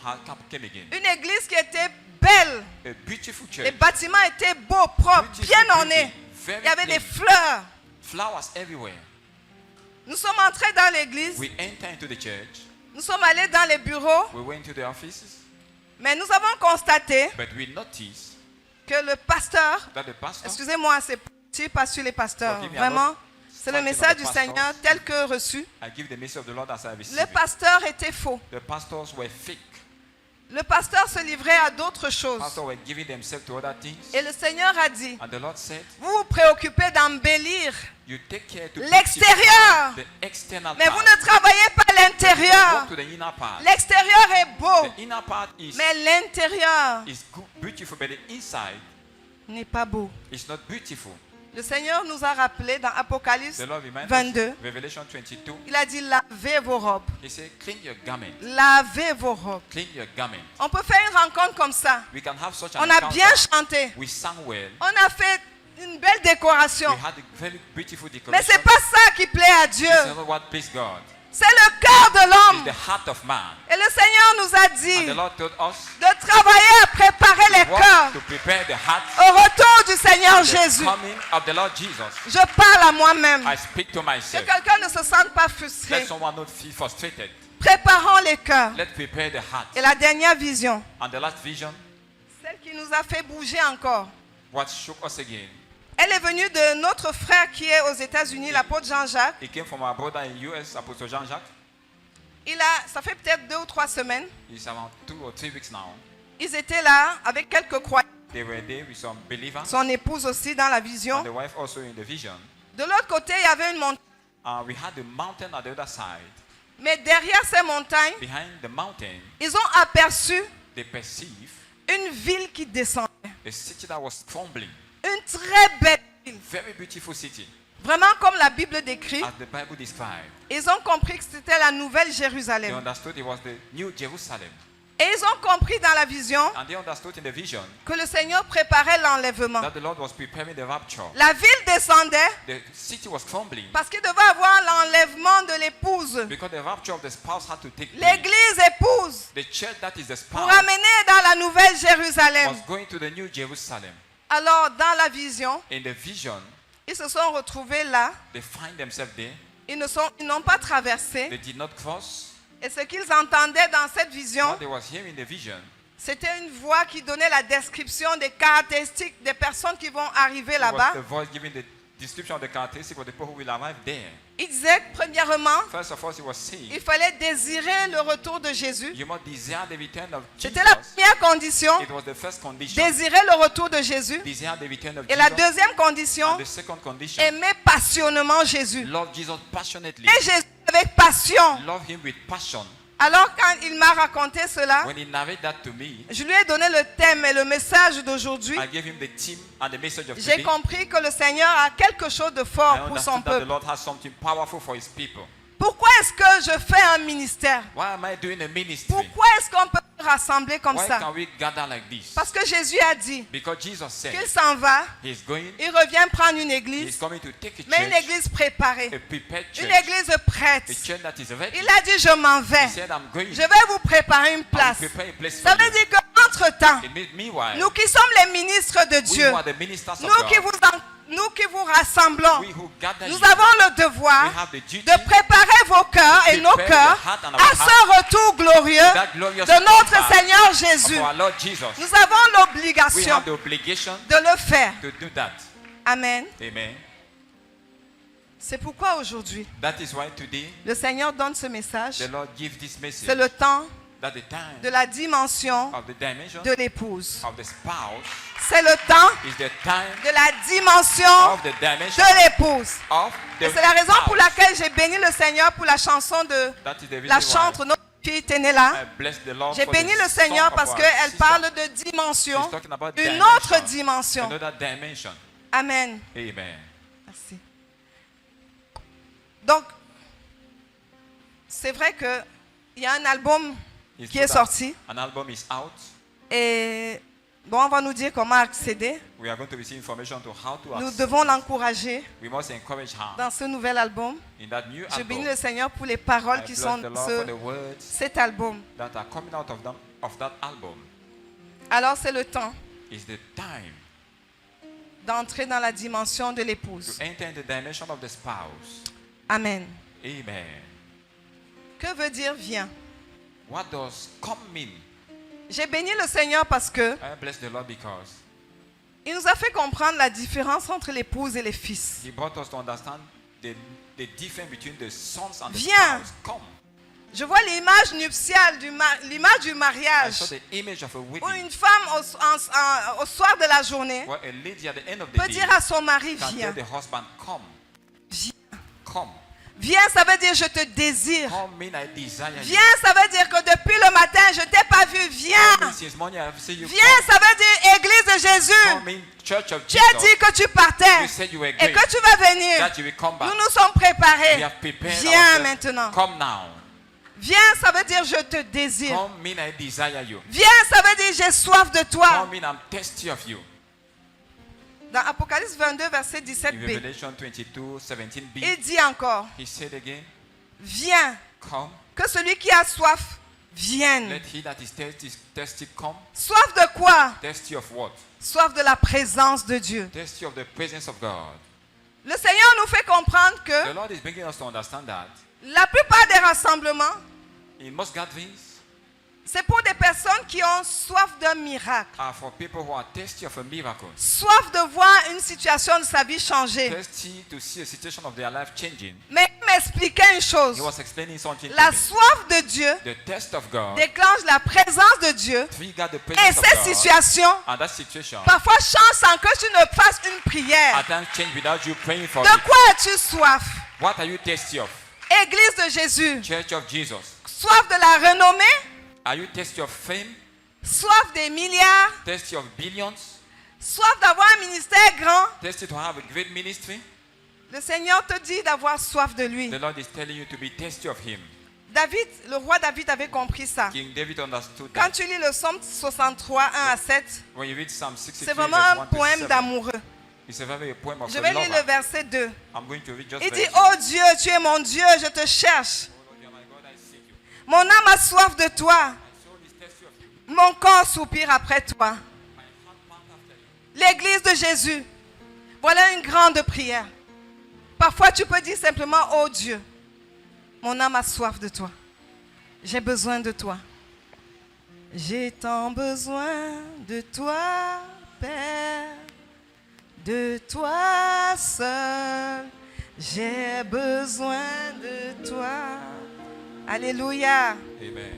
came again. Une église qui était belle. A beautiful Les church, bâtiments étaient beaux, propres, Beautiful bien building, ornés. very Il y avait des clean. fleurs. Flowers everywhere. Nous sommes entrés dans l'église. We enter into the church. Nous sommes allés dans les bureaux. We went to the offices, Mais nous avons constaté but we noticed que le pasteur, that the pastor, excusez-moi, c'est petit, pas sur les pasteurs. Forgive me, Vraiment, I'm c'est le talking message of du the Seigneur pastors. tel que reçu. I give the message of the Lord as I receive Le it. pasteur était faux. The pastors were fake. Le pasteur se livrait à d'autres choses. Pastors were giving themselves to other things. Et le Seigneur a dit, And the Lord said, vous vous préoccupez d'embellir you take care to l'extérieur, the external mais vous part. ne travaillez pas l'intérieur. Walk to the inner part. L'extérieur est beau, The inner part mais l'intérieur is good, beautiful, but the inside n'est pas beau. is not beautiful. Le Seigneur nous a rappelé dans Apocalypse The Lord reminds 22, us, Revelation 22, il a dit lavez vos robes, He said, clean your garment. lavez vos robes. Clean your garment. On peut faire une rencontre comme ça. We can have such an On a encounter. bien chanté, We sang well. on a fait une belle décoration. We had a very beautiful Mais decoration. c'est pas ça qui plaît à Dieu. It's not what pleased God. C'est le cœur de It's l'homme. the heart of man. Et le Seigneur nous a And dit the Lord told us de travailler à préparer les what cœurs to prepare the heart au retour du Seigneur for the Jésus. coming of the Lord Jesus. Je parle à moi-même. I speak to Que myself. quelqu'un ne se sente pas Let frustré. someone not feel frustrated. Préparons les cœurs. Let's prepare the heart. Et la dernière vision, And the last vision, celle qui nous a fait bouger encore. what shook us again, Elle est venue de notre frère qui est aux États-Unis, l'apôtre Jean-Jacques. He came from our brother in US, Apostle Jean-Jacques. Ça fait peut-être 2 ou 3 semaines. It's around 2 or 3 weeks now. Ils étaient là avec quelques croyants. They were there with some believers. Son épouse aussi dans la vision. And the wife also in the vision. De l'autre côté, il y avait une montagne. We had the mountain at the other side. Mais derrière ces montagnes, Behind the mountain, ils ont aperçu they perceive une ville qui descendait. a city that was crumbling. Une très belle ville. Very beautiful city, Vraiment comme la Bible décrit. as the Bible describes. Ils ont compris que c'était la nouvelle They Jérusalem. understood it was the new Jerusalem. Et ils ont compris dans la vision And they understood in the vision que le Seigneur préparait l'enlèvement. that the Lord was preparing the rapture. La ville descendait The city was crumbling parce qu'il devait avoir l'enlèvement de l'épouse. because the rapture of the spouse had to take place. L'église épouse The church that is the pour spouse amener dans la nouvelle Jérusalem. was going to the new Jerusalem. Alors dans la vision, In the vision, ils se sont retrouvés là. they find themselves there. Ils n'ont pas traversé. They did not cross. Et ce qu'ils entendaient dans cette vision, What they was hearing in the vision, c'était une voix qui donnait la description des caractéristiques des personnes qui vont arriver it was là-bas. the voice giving the description of the characteristics of the people who will arrive there. Il disait que, premièrement, First of all, he was saying, il fallait désirer le retour de Jésus. you must desire the return of Jesus. C'était la première condition, It was the first condition. désirer le retour de Jésus. Desire the return of Et la Jesus. deuxième condition, And the second condition, aimer passionnément Jésus. love Jesus passionately. Et Jésus avec passion. Love him with passion. Alors quand il m'a raconté cela, When he narrated that to me, je lui ai donné le thème et le message d'aujourd'hui. I gave him the theme and the message of J'ai today. compris que le Seigneur a quelque chose de I fort pour son understood that the peuple. Lord has something powerful for his people. Pourquoi est-ce que je fais un ministère? Why am I doing a ministry? Pourquoi est-ce qu'on peut se rassembler comme Why ça? can we gather like this? Parce que Jésus a dit Because Jesus said qu'il s'en va, he's going, il revient prendre une he's église, coming to take a mais une church, église préparée, a prepared une church, église prête. a church that is ready. Il a dit je m'en He vais, said, I'm going. je vais vous préparer une I will place. prepare a place Ça for veut you. dire qu'entre-temps, Meanwhile, nous qui sommes les ministres de we Dieu, who are the ministers of nous qui God, vous rassemblons, we who gather nous you, avons le we devoir have the duty de préparer vos cœurs et nos Prepare cœurs your heart and our à ce retour glorieux that glorious de notre comeback Seigneur of Jésus. our Lord Jesus. Nous avons We l'obligation have the obligation de le faire. to do that. Amen. Amen. C'est pourquoi aujourd'hui, That is why today le Seigneur donne ce message. the Lord gives this message C'est le temps that the time de la dimension of the dimension de l'épouse. of the spouse C'est le temps is the time de la dimension of the dimension de l'épouse. of the Et c'est la raison pour spouse. laquelle j'ai béni le Seigneur pour la chanson de That is the la reason chantre. Notre fille était née là. why I bless the Lord J'ai for béni the le Seigneur song of parce our qu'elle sister. parle de dimension, She's talking about une dimension, autre dimension. another dimension. Amen. Amen. Merci. Donc, c'est vrai qu'il y a un album It's qui true est that sorti An album is out. et bon, on va nous dire comment accéder. We are going to receive information to how to Nous access. devons l'encourager We must encourage her dans ce nouvel album. in that new Je bénis album. le Seigneur pour les paroles I qui bless sont the Lord dans for the words cet album. that are coming out of that album. Alors c'est le temps Is the time d'entrer dans la dimension de to l'épouse. enter in the dimension of the spouse. Amen. Amen. Que veut dire viens? What does come mean? J'ai béni le Seigneur parce que I bless the Lord because il nous a fait comprendre la différence entre l'épouse et les fils. He brought us to understand the difference between the sons and the Viens. spouse. Come. Je vois l'image nuptiale, l'image du I mariage. saw the image of a Où wedding une femme au soir de la journée where a lady at the end of the peut day dire à son mari, can viens. tell the husband, come, Viens. come. Viens, ça veut dire je te désire. Come mean I desire you. Viens, ça veut dire que depuis le matin, je ne t'ai pas vu. Come Viens. mean since morning I have seen you. Viens, ça veut dire Église de Jésus. Come mean church of Tu as Jesus. dit que tu partais You said you were et going. que tu vas venir. That you will come back. Nous nous sommes préparés. We have prepared Viens ourselves. maintenant. Come now. Viens, ça veut dire je te désire. Come mean I desire you. Viens, ça veut dire j'ai soif de toi. Come mean I'm thirsty of you. Dans Apocalypse 22, verset In 17b, Revelation 22, 17b, il dit encore, he said again, viens, come, que celui qui a soif vienne. let he that is thirsty come. Soif de quoi? Thirsty of what? Soif de la présence de Dieu. Thirsty of the presence of God. Le Seigneur nous fait comprendre The que Lord is bringing us to understand that la plupart des rassemblements in most gatherings, C'est pour des personnes qui ont soif d'un miracle. are for people who are thirsty of a miracle. Soif de voir une situation de sa vie changer. Thirsty to see a situation of their life changing. Mais il m'expliquait une chose. He was explaining something La to me. soif de Dieu The thirst of God déclenche la présence de Dieu. triggered the Et presence of cette God. situation And that situation parfois change sans que tu ne fasses une prière. at times change without you praying for De it. quoi as-tu soif? What are you thirsty of? Église de Jésus. Church of Jesus. Soif de la renommée? Are you thirsty of fame? Soif des milliards? Thirsty of billions? Soif d'avoir un ministère grand? Thirsty to have a great ministry? Le Seigneur te dit d'avoir soif de lui. The Lord is telling you to be thirsty of Him. David, le roi David avait compris ça. King David understood Quand that. tu lis le psaume 63, 1 à 7, When you read Psalm 63, c'est vraiment verse un 1 to poème 7, d'amoureux. it's a very poem of Je a vais lire lover. le verset 2. I'm going to read just Il dit, verse oh Dieu, tu es mon Dieu, je te cherche. Oh, you are my God, I seek you. Mon âme a soif de toi. My soul is thirsty of you. Mon corps soupire après toi. My heart pants after you. L'église de Jésus. Voilà une grande prière. Parfois, tu peux dire simplement, oh Dieu, mon âme a soif de toi. J'ai besoin de toi. J'ai tant besoin de toi, Père, de toi seul. J'ai besoin de toi. Alléluia. Amen.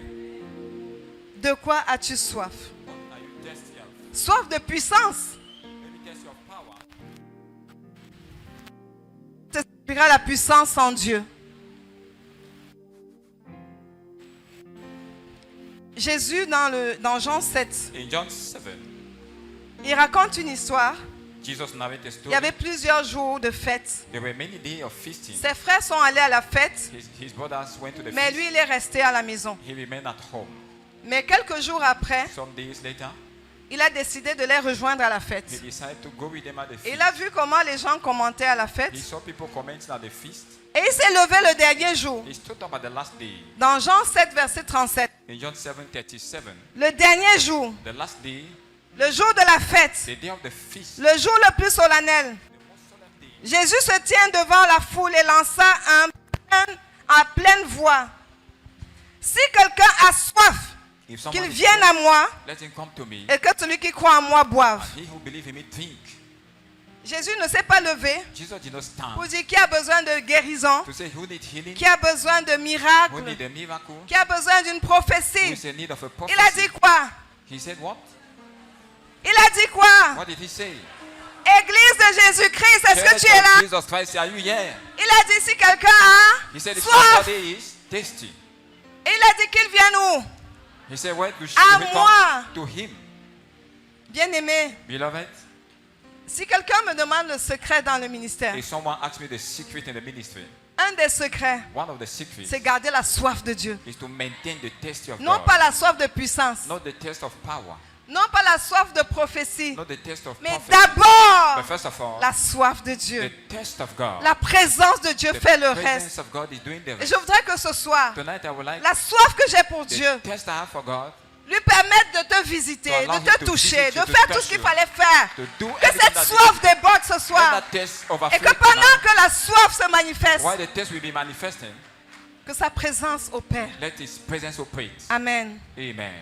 De quoi as-tu soif? What are you thirsty of? Soif de puissance. Maybe thirsty of power. Tu exprimeras la puissance en Dieu. Jésus, dans Jean 7, In John 7, il raconte une histoire. Jesus narrated a Il story. y avait plusieurs jours de fête. There were many days of feasting. Ses frères sont allés à la fête, His brothers went to the mais feast. lui, il est resté à la maison. He remained at home. Mais quelques jours après, Some days later, il a décidé de les rejoindre à la fête. he decided to go with them at the Et feast. il a vu comment les gens commentaient à la fête. He saw people commenting at the feast. Et il s'est levé le dernier jour. He stood up at the last day. Dans Jean 7, verset 37. In John 7:37, Le dernier jour, the last day, le jour de la fête, the day of the feast, le jour le plus solennel. the most solemn day, Jésus se tient devant la foule et lança en pleine voix. Si quelqu'un a soif, if someone qu'il is vienne à thirsty, moi let him come to me. et que celui qui croit en moi boive. He who believes in me drink. Jésus ne s'est pas levé Jesus did not stand pour dire qui a besoin de guérison, to say who need healing, qui a besoin de who miracles, need a miracle, qui a besoin d'une who prophétie. is in need of a Il a dit prophecy. quoi? He said what? Il a dit quoi? What did he say? Église de Jésus-Christ, est-ce que Church tu es of là? Jesus Christ, are you here? Il a dit si quelqu'un a He said if soif, somebody is thirsty, et il a dit qu'il vienne où? he said where to À we moi. come to him. Bien-aimé, Beloved, si quelqu'un me demande le secret dans le ministère, if someone asks me the secret in the ministry, un des secrets, one of the secrets c'est garder la soif de Dieu. is to maintain the thirst of Non God. pas la soif de puissance, Not the thirst of power, non pas la soif de prophétie, not the thirst of mais prophecy. d'abord But first of all, la soif de Dieu. the thirst of God. La présence de Dieu The fait le presence reste. of God is doing the Et rest. je voudrais que ce soir, Tonight I would like la soif que j'ai pour the Dieu thirst I have for God lui permette de te visiter, To allow de him te to toucher, visit de you, to faire tout touch ce qu'il you, fallait faire. to do Que everything cette that soif déborde ce let soir. that thirst Et overflow que pendant tonight. que la soif se manifeste, While the thirst will be manifesting, que sa présence opère. let His presence operate. Amen. Amen.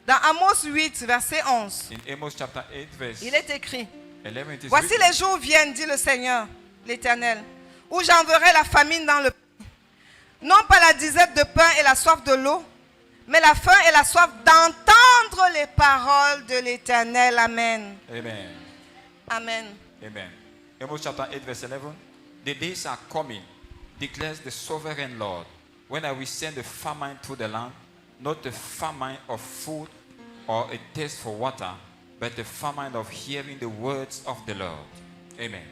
Dans Amos 8, verset 11, In Amos chapter 8, verse il est écrit: 11, it is Voici written, les jours viennent, dit le Seigneur, l'Éternel, où j'enverrai la famine dans le pays. Non pas la disette de pain et la soif de l'eau, mais la faim et la soif d'entendre les paroles de l'Éternel. Amen. Amen. Amen. Amen. Amos chapter 8, verse 11. The days are coming, declares the sovereign Lord, when I will send a famine through the land, not a famine of food or a thirst for water, but a famine of hearing the words of the Lord. Amen.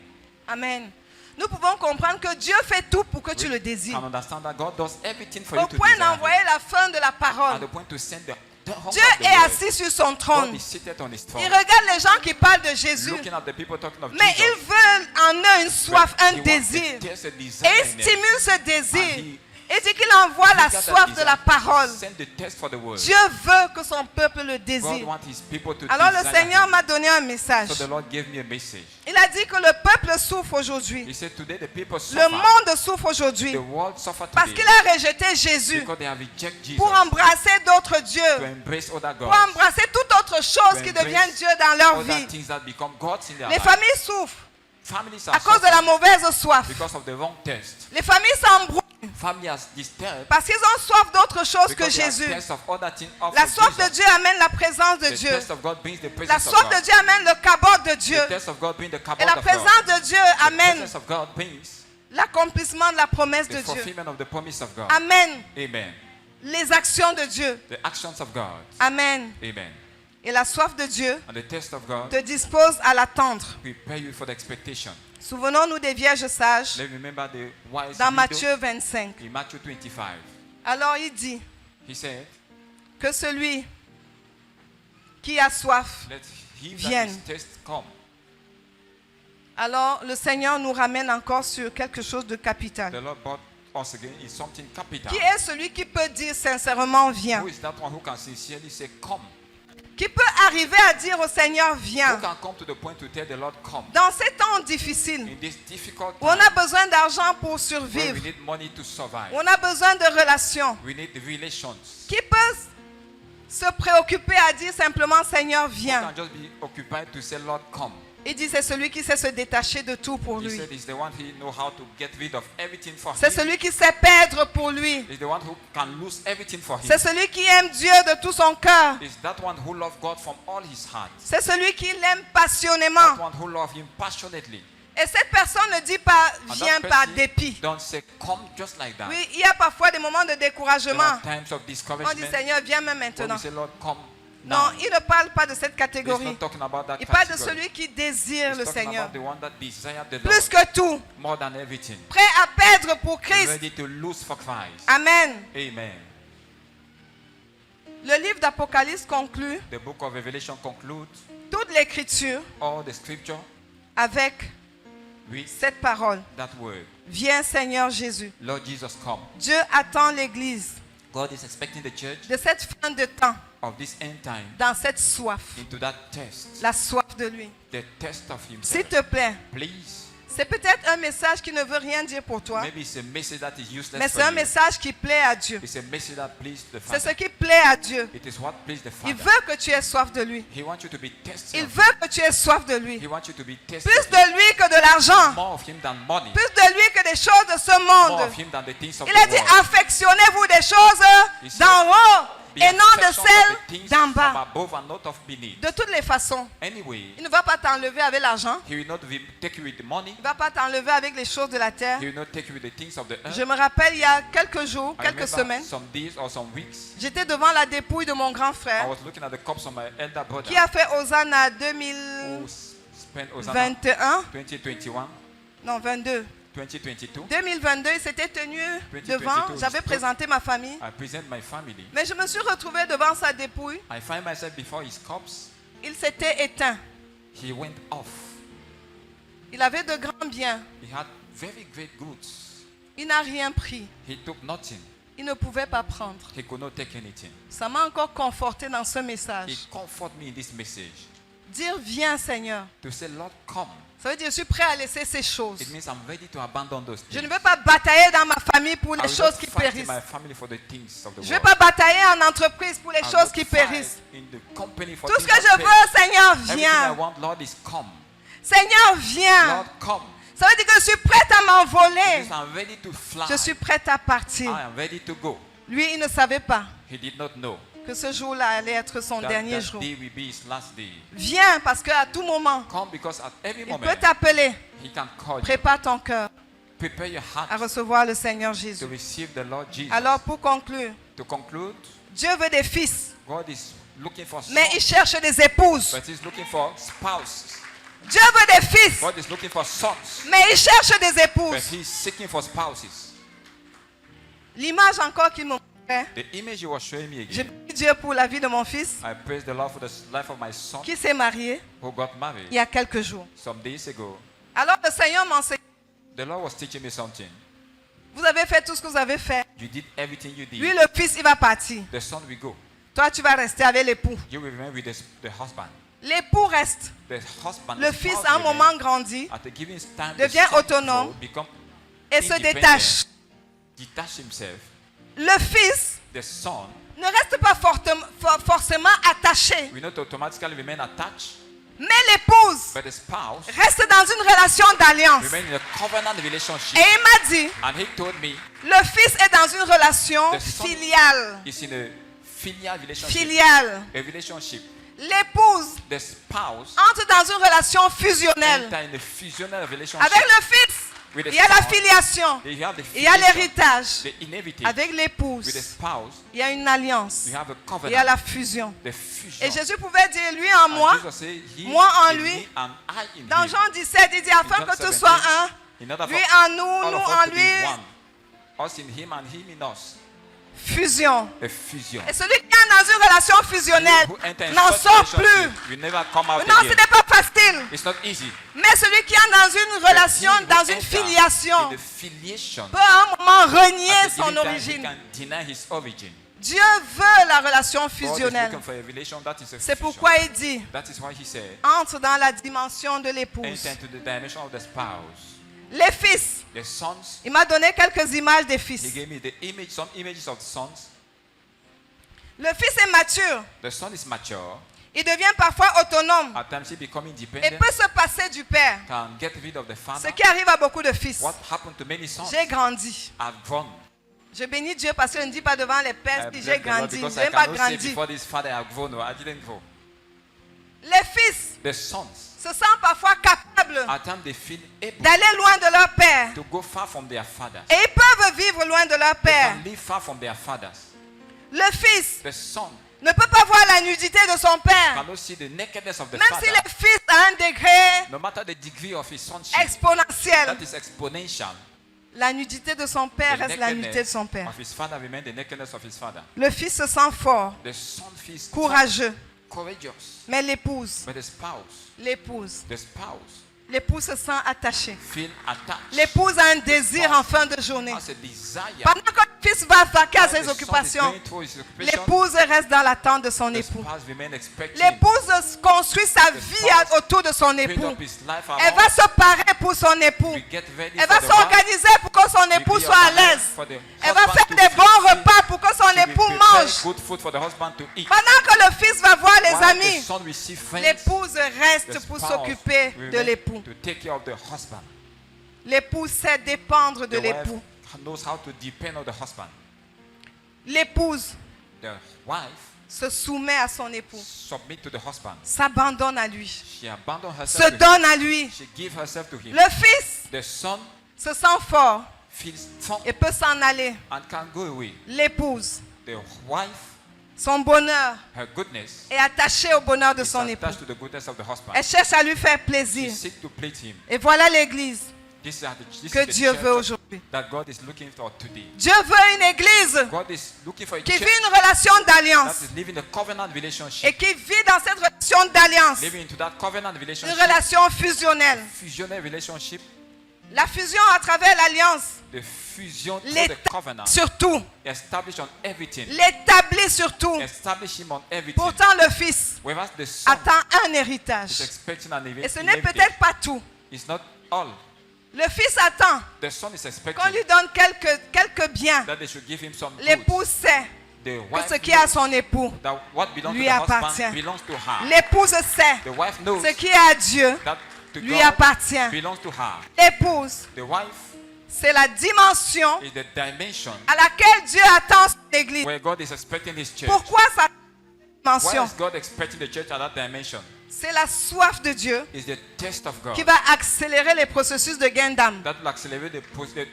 Amen. Nous pouvons comprendre que Dieu fait tout pour que tu le désires. And understand that God does everything for Au you to point desire d'envoyer Him. la fin de la At parole. the point to send the hunger Dieu of the est word. assis sur son God trône. is seated on His throne, Il regarde les gens qui parlent de Jésus. looking at the people talking of Mais Jesus. il veut en eux une soif, But un he wants désir. a thirst, a Et desire il in them. stimule ce And désir. he Il dit qu'il envoie la soif de la parole. Send the thirst for the word. Dieu veut que son peuple le God désire. wants his people to Alors le desire Seigneur him. m'a donné un message. So the Lord gave me a message. Il a dit que le peuple souffre He aujourd'hui. said today the people Le suffer. monde souffre aujourd'hui The world suffer parce today qu'il a rejeté Jésus because they have rejected Jesus pour embrasser d'autres to dieux, embrace other pour gods, embrasser toute autre chose qui devient Dieu dans leur other vie. things that become gods in their Les life. familles souffrent Families à are cause de la suffering mauvaise soif. because of the wrong test. Les familles s'embrouillent Family has disturbed parce qu'ils ont soif d'autre chose que because they have Jésus. thirst of other things of La soif de Jesus. Dieu amène la présence de The Dieu. thirst of God brings the La presence of soif de God. Dieu amène le cabot de Dieu. The thirst of God brings the Et kabod la of God. présence de Dieu The amène presence of God brings l'accomplissement de la promesse the de Dieu. fulfillment of the promise of God. Amène Amen. les actions de Dieu. The actions of God. Amen. Amen. Et la soif de Dieu And the thirst of God te dispose à l'attendre. prepare you for the expectation. Souvenons-nous des vierges sages Let's remember the wise dans widow Matthieu 25. in Matthew 25. Alors il dit He said, que celui qui a soif, let him Vienne. that is thirsty come. alors le Seigneur nous ramène encore sur quelque chose de capital. The Lord brought us again in something capital. Qui est celui qui peut dire sincèrement viens? Who is that one who can sincerely say come? Qui peut arriver à dire au Seigneur Who viens? can come to the point to tell the Lord come? Dans ces temps difficiles, In this difficult où on time, a besoin d'argent pour where we survivre, need money to survive, où on a besoin de relations, we need the relations. qui peut se préoccuper à dire simplement Seigneur Who viens? can just be occupied to say Lord come? Il dit c'est celui qui sait se détacher de tout pour He lui. said he's the one who knows how to get rid of everything for C'est him. celui qui sait perdre pour lui. He's the one who can lose everything for him. C'est celui qui aime Dieu de tout son cœur. Is that one who loves God from all his heart. C'est celui qui l'aime That passionnément. one who loves him passionately. Et cette personne ne dit pas And viens that par person dépit. don't say come just like that. Oui, il y a parfois des moments de There découragement. are times of On dit discouragement. Seigneur viens même When maintenant. we say Lord come Non, now. il ne parle pas de cette He's catégorie. not talking about that Il parle de category. celui qui désire He's le talking Seigneur. about the one that desires the Plus Lord que tout, more than everything. prêt à perdre pour Christ. Ready to lose for Christ. Amen. Amen. Le livre d'Apocalypse conclut The book of Revelation concludes toute l'écriture all the scripture avec with cette parole. that word. Viens Seigneur Jésus. Lord Jesus come. Dieu attend l'Église God is expecting the church de cette fin de temps, of this end time dans cette soif, into that test. la soif de lui. The test of S'il himself. te plaît, Please. c'est peut-être un message qui ne veut rien dire pour toi, Maybe it's a message that is useless mais for c'est un you. message qui plaît à Dieu. It's a message that pleases the C'est ce Father. qui plaît à Dieu. It is what pleases the Il Father. veut que tu aies soif de lui. He wants you to be tested. Il veut que tu aies soif de lui. He wants you to be tested. Plus de lui que de l'argent. More of him than money. Plus de lui que des choses de ce More monde. of him than the things of Il a the dit world. affectionnez-vous des choses d'en haut Be et non de affectioned of celles the things d'en from bas. above and not of beneath. De toutes les façons, Anyway, il ne va pas t'enlever avec l'argent. he will not take you with the money. Il ne va pas t'enlever avec les choses de la terre. He will not take you with the things of the earth. Je me rappelle, il y a quelques jours, I quelques remember semaines, some days or some weeks, j'étais devant la dépouille de mon grand I frère was looking at the corpse of my elder brother qui a fait Hosanna who spent Hosanna 2021, 2021, non 22. 2022. 2022, il s'était tenu 2022, devant, j'avais présenté ma famille, I present my family. mais je me suis retrouvée devant sa dépouille, I find myself before his corpse. il s'était éteint. He went off. Il avait de grands biens, He had very great goods. il n'a rien pris, He took nothing. il ne pouvait pas prendre. He could not take anything. Ça m'a encore conforté dans ce He message. comforted me in this message. Dire viens Seigneur, To say, Lord, come. ça veut dire je suis prêt à laisser ces choses. It means I'm ready to abandon those Je things. ne veux pas batailler dans ma famille pour I les will choses not qui fight in périssent. my family for the things of the Je ne vais world. pas batailler en entreprise pour les I will choses not qui fight périssent. in the company for Tout ce things que that je perish. veux, Seigneur, Everything I viens. want, Lord, is come. Seigneur, viens. Lord, come. Ça veut dire que je suis prête à It m'envoler. means I'm ready to fly. Je suis prête à partir. I am ready to go. Lui, il ne savait pas He did not know que ce jour-là allait être son that dernier that jour. day will be his last day. Viens parce qu'à tout moment, Come because at every il moment peut t'appeler. he can call you. Prépare ton cœur Prepare your à heart recevoir le Seigneur to Jésus. receive the Lord Jesus. Alors, pour conclure, To conclude, Dieu veut des fils, God is looking for mais il sons, cherche des épouses. but he's looking for spouses. Dieu veut des fils, God is looking for sons, mais il cherche des but épouses. he's seeking for spouses. L'image encore qu'il me montrait, The image you were showing me je again, prie Dieu pour la vie de mon fils I praise the Lord for the life of my son qui s'est marié who got il married y a quelques jours. some days ago. Alors le Seigneur m'enseigne The Lord was teaching me something. Vous avez fait tout ce que vous avez fait. You did everything you did. Lui, le fils, il va partir. The son will go. Toi, tu vas rester avec l'époux. You will remain with the husband. L'époux reste. The husband, Le the fils, spouse à un remain. moment, grandit At a given time, the devient son autonome will become et se independent, détache. detach himself. Le fils The son ne reste pas forcément attaché. will not automatically remain attached, Mais l'épouse but the spouse reste dans une relation d'alliance. remain in a covenant relationship. Et il m'a dit, And he told me le fils est dans une relation The son- filiale. it's in a filial relationship. Filiale. A relationship. L'épouse The spouse entre dans une relation fusionnelle. enter in a fusional relationship. Avec le fils, With the il y a la spouse, filiation. you have the Il y a filiation, l'héritage. the inheritage. Avec With the l'épouse, spouse, il y a une alliance. you have a Il y covenant. a la fusion. The fusion. Et Jésus pouvait dire, lui en And moi, Jesus said, he moi en in lui. me and I in dans him. Jean 17, il dit, afin John que tout 17, soit un, in order for lui en nous, all nous of us en to be lui, one. Us in him and him in us. fusion. A fusion. Et celui qui est dans une relation fusionnelle Who enter in n'en such sort plus. relationship will never come out Non, ce again. n'est pas facile. It's not easy. Mais celui qui est dans une relation, But he dans who une enter filiation, in the filiation, peut à un moment at renier a son given time, he origine. can deny his origin. Dieu veut la relation God is fusionnelle. looking for a relation that is a C'est fusion. pourquoi il dit, That is why he said, entre dans la dimension de l'épouse. enter into the dimension of the spouse. Les fils, The sons, il m'a donné quelques images des he fils. gave me the image, some images of the sons. Le fils est mature. The son is mature. Il devient parfois autonome At times he become et independent. peut se passer du père. Can get rid of the Ce father. qui arrive à beaucoup de fils. What happened to many sons? J'ai grandi. I've grown. Je bénis Dieu parce que je ne dis pas devant les pères I si bless j'ai the Lord grandi. Je because n'ai I pas cannot say grandi. before this father I've grown. No, I didn't grow. Les fils The sons, se sentent parfois capables at times they feel able d'aller loin de leur père. to go far from their fathers. Et ils peuvent vivre loin de leur They père. can live far from their fathers. Le fils The son ne peut pas voir la nudité de son père. cannot see the nakedness of the Même father. si le fils a un degré No matter the degree of his sonship, exponentiel, that is exponential. la nudité de son père The reste la nudité de son nakedness père. of his father remains the nakedness of his father. Le fils se sent fort, The son feels courageux. courageous, Mais l'épouse, but the spouse l'épouse se sent attachée. feel attached. L'épouse a un désir en fin de journée. Has a desire. Pendant que le fils va vaquer à While the ses son is occupations, going through his occupation, l'épouse reste dans l'attente de son the époux. spouse remain expecting. L'épouse construit sa vie autour de son Build époux. up his life Elle around va se parer pour son époux. to get ready Elle for va the wife. s'organiser pour que son époux Be soit à organized l'aise. for the Elle va husband faire to des feel bons safe, repas pour que son to be époux prepared mange. good food for the husband to eat. Pendant que le fils va voir les While amis, the son receive friends, l'épouse the reste pour spouse s'occuper de remain l'époux. to take care of the husband. L'épouse sait dépendre de The l'époux. wife knows how to depend on the husband. L'épouse The wife se soumet à son époux, submit to the husband. s'abandonne à lui, She abandons se herself to him. donne à lui. She gives herself to him. Le fils The son se sent fort feels strong et peut s'en aller. and can go away. L'épouse, The wife, son bonheur her goodness, est attaché au bonheur de is son époux. attached to the goodness of the husband. Elle cherche à lui faire She plaisir. seeks to please him. Et voilà l'église This is que the Dieu veut church aujourd'hui. that God is looking for today. Dieu veut une église God is looking for a qui church vit une relation that d'alliance is living a covenant et relationship. qui vit dans cette relation d'alliance Living into that covenant une relationship, relation fusionnelle. fusional relationship, La fusion à travers l'alliance the fusion through the l'établit covenant, surtout, established on everything, l'établit surtout. establish him on everything. Pourtant, le fils Whereas the son attend un is héritage. expecting an Et ce n'est inheritance. peut-être pas tout. It's not all. Le fils attend The son is qu'on expecting lui donne quelques biens. that they should give him some goods. L'épouse sait The que wife ce qui est à knows son époux that what belongs lui to the appartient. husband belongs to her. L'épouse sait The wife knows ce qui est à Dieu that to lui God appartient. belongs to her. L'épouse, The wife c'est la dimension is the dimension à laquelle Dieu attend son église. where God is expecting his church. Pourquoi sa Why dimension? is God expecting the church at that dimension? C'est la soif de Dieu Is the test of God qui va accélérer les processus de gain d'âme, that will accelerate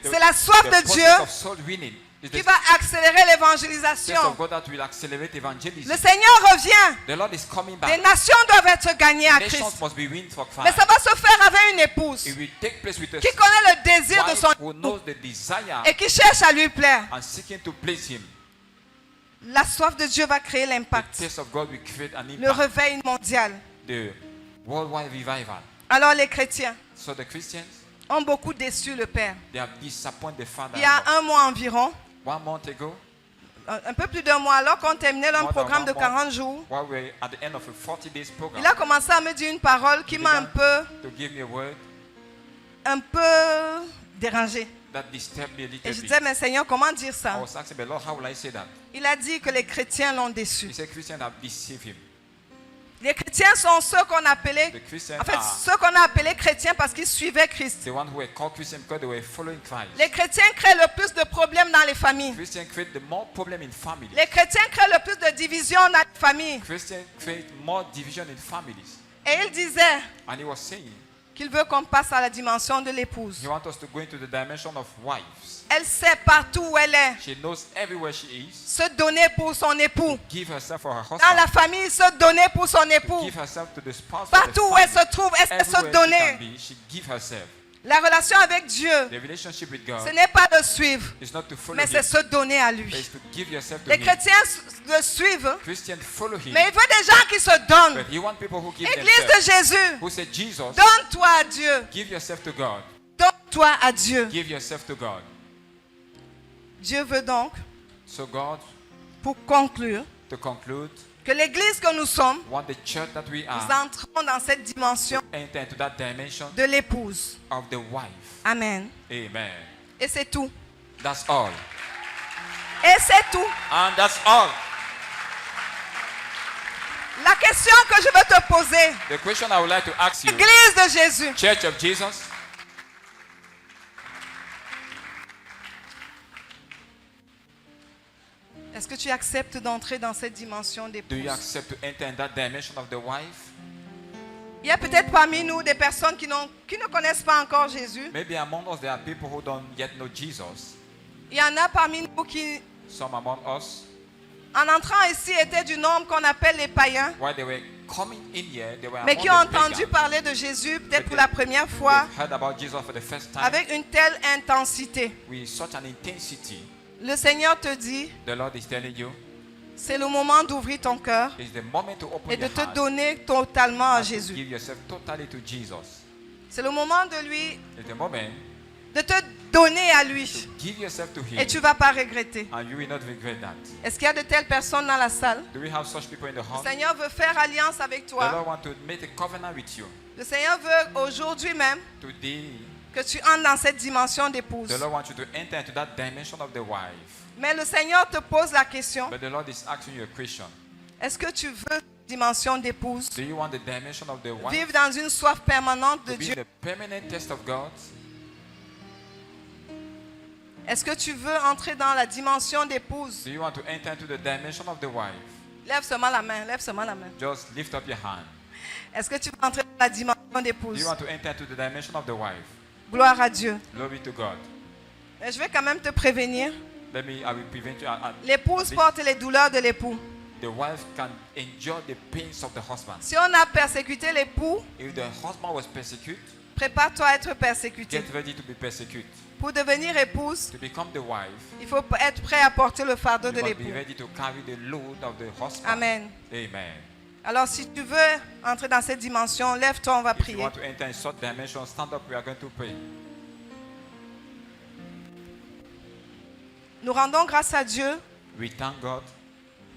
C'est la soif de process Dieu of soul winning. Is qui the va accélérer test l'évangélisation. of God that will accelerate evangelism. Le Seigneur revient. The Lord is coming Des back. nations doivent être gagnées à Nations Christ. must be win for Mais Christ. ça va se faire avec une épouse It will take place with a qui connaît le désir de wife son who époux knows the desire et qui cherche à lui plaire. and seeking to please him. La soif de Dieu va créer The l'impact, taste of God will create an le impact. réveil mondial. The worldwide revival. Alors les chrétiens, So the Christians, ont beaucoup déçu le Père. They have disappointed the Father. Il y a un mois environ, 1 month ago, un peu plus d'un mois, alors qu'on terminait un More than programme de 1 month. 40 jours, while we're at the end of a 40 days program, il a commencé à me dire une parole qui m'a to give me a word un peu dérangée. that disturbed me a Et little je bit. disais, mais Seigneur, comment dire I ça? was asking the Lord, how will I say that? Il a dit que les chrétiens l'ont déçu. He said Christians have deceived him. Les chrétiens sont ceux qu'on appelait, The Christians en fait, are ceux qu'on a appelés chrétiens parce qu'ils suivaient Christ. the ones who were called Christians because they were following Christ. Les chrétiens créent le plus de problèmes dans les familles. Christians create the more problem in families. Les chrétiens créent le plus de divisions dans les familles. Christians create more division in families. Et il disait And he was saying, qu'il veut qu'on passe à la dimension de l'épouse. he wants us to go into the dimension of wives. Elle sait partout où elle est. She knows everywhere she is. Se donner pour son époux. Give herself for her Dans husband. la famille, se donner pour son époux. Give herself to the spouse of the Partout où elle family. se trouve, elle sait se Everywhere she can donner. be, she give herself. La relation avec Dieu, The relationship with God ce n'est pas de suivre, is not to follow mais him, c'est se donner à but lui. it's to give yourself to Les him. chrétiens le suivent, Christians follow him, mais il veut des gens qui se donnent. but you want people who give Église de themselves, Jésus, who say, Jesus, donne-toi à Dieu. give yourself to God. Donne-toi à Dieu. Give yourself to God. Dieu veut donc, So God, pour conclure, to conclude, que l'église que nous sommes, want the church that we nous are entrons dans cette dimension enter into that dimension de l'épouse. of the wife. Amen. Amen. Et c'est tout. That's all. Et c'est tout. And that's all. La question que je veux te poser, The question I would like to ask you, Église de Jésus, Church of Jesus, est-ce que tu acceptes d'entrer dans cette dimension do you d'épouse? accept to enter in that dimension of the wife? Il y a peut-être parmi nous des personnes qui ne connaissent pas encore Jésus. Maybe among us there are people who don't yet know Jesus. Il y en a parmi nous qui, Some among us, en entrant ici, étaient du nombre qu'on appelle les païens, while they were coming in here, they were mais among qui ont the entendu pagans. parler de Jésus peut-être pour la première fois They've heard about Jesus for the first time avec une telle intensité. with such an intensity. Le Seigneur te dit, The Lord is telling you, c'est le moment d'ouvrir ton cœur it's the moment to open et de your te heart donner totalement à and to Jésus. give yourself totally to Jesus. C'est le moment de lui, It's the moment de te donner à lui. to give yourself to Him, Et tu ne vas pas regretter. and you will not regret that. Est-ce qu'il y a de telles personnes dans la salle? Do we have such people in the Le house? Seigneur veut faire alliance avec The toi. Lord wants to make a covenant with you. Le Seigneur veut aujourd'hui même Today, que tu entres dans cette dimension d'épouse. the Lord wants you to enter into that dimension of the wife. Mais le Seigneur te pose la question, But the Lord is asking you a question. est-ce que tu veux cette dimension d'épouse? Do you want the dimension of the wife Vivre dans une soif permanente de to be Dieu? the permanent test of God? Est-ce que tu veux entrer dans la dimension d'épouse? Do you want to enter into the dimension of the wife? Lève seulement la main, lève seulement la main. Just lift up your hand. Est-ce que tu veux entrer dans la dimension Do d'épouse? you want to enter into the dimension of the wife? Gloire à Dieu. Glory to God. Mais je vais quand même te prévenir. I will prevent you. L'épouse porte les douleurs de l'époux. The wife can endure the pains of the husband. Si on a persécuté l'époux, If the husband was persecuted, prépare-toi à être persécuté. get ready to be persecuted. Pour devenir épouse, To become the wife, il faut être prêt à porter le fardeau de you must be l'époux. ready to carry the load of the husband. Amen. Amen. Alors si tu veux entrer dans cette dimension, lève-toi, on va If you prier. want to enter in such dimension, stand up. We are going to pray. Nous rendons grâce à Dieu We thank God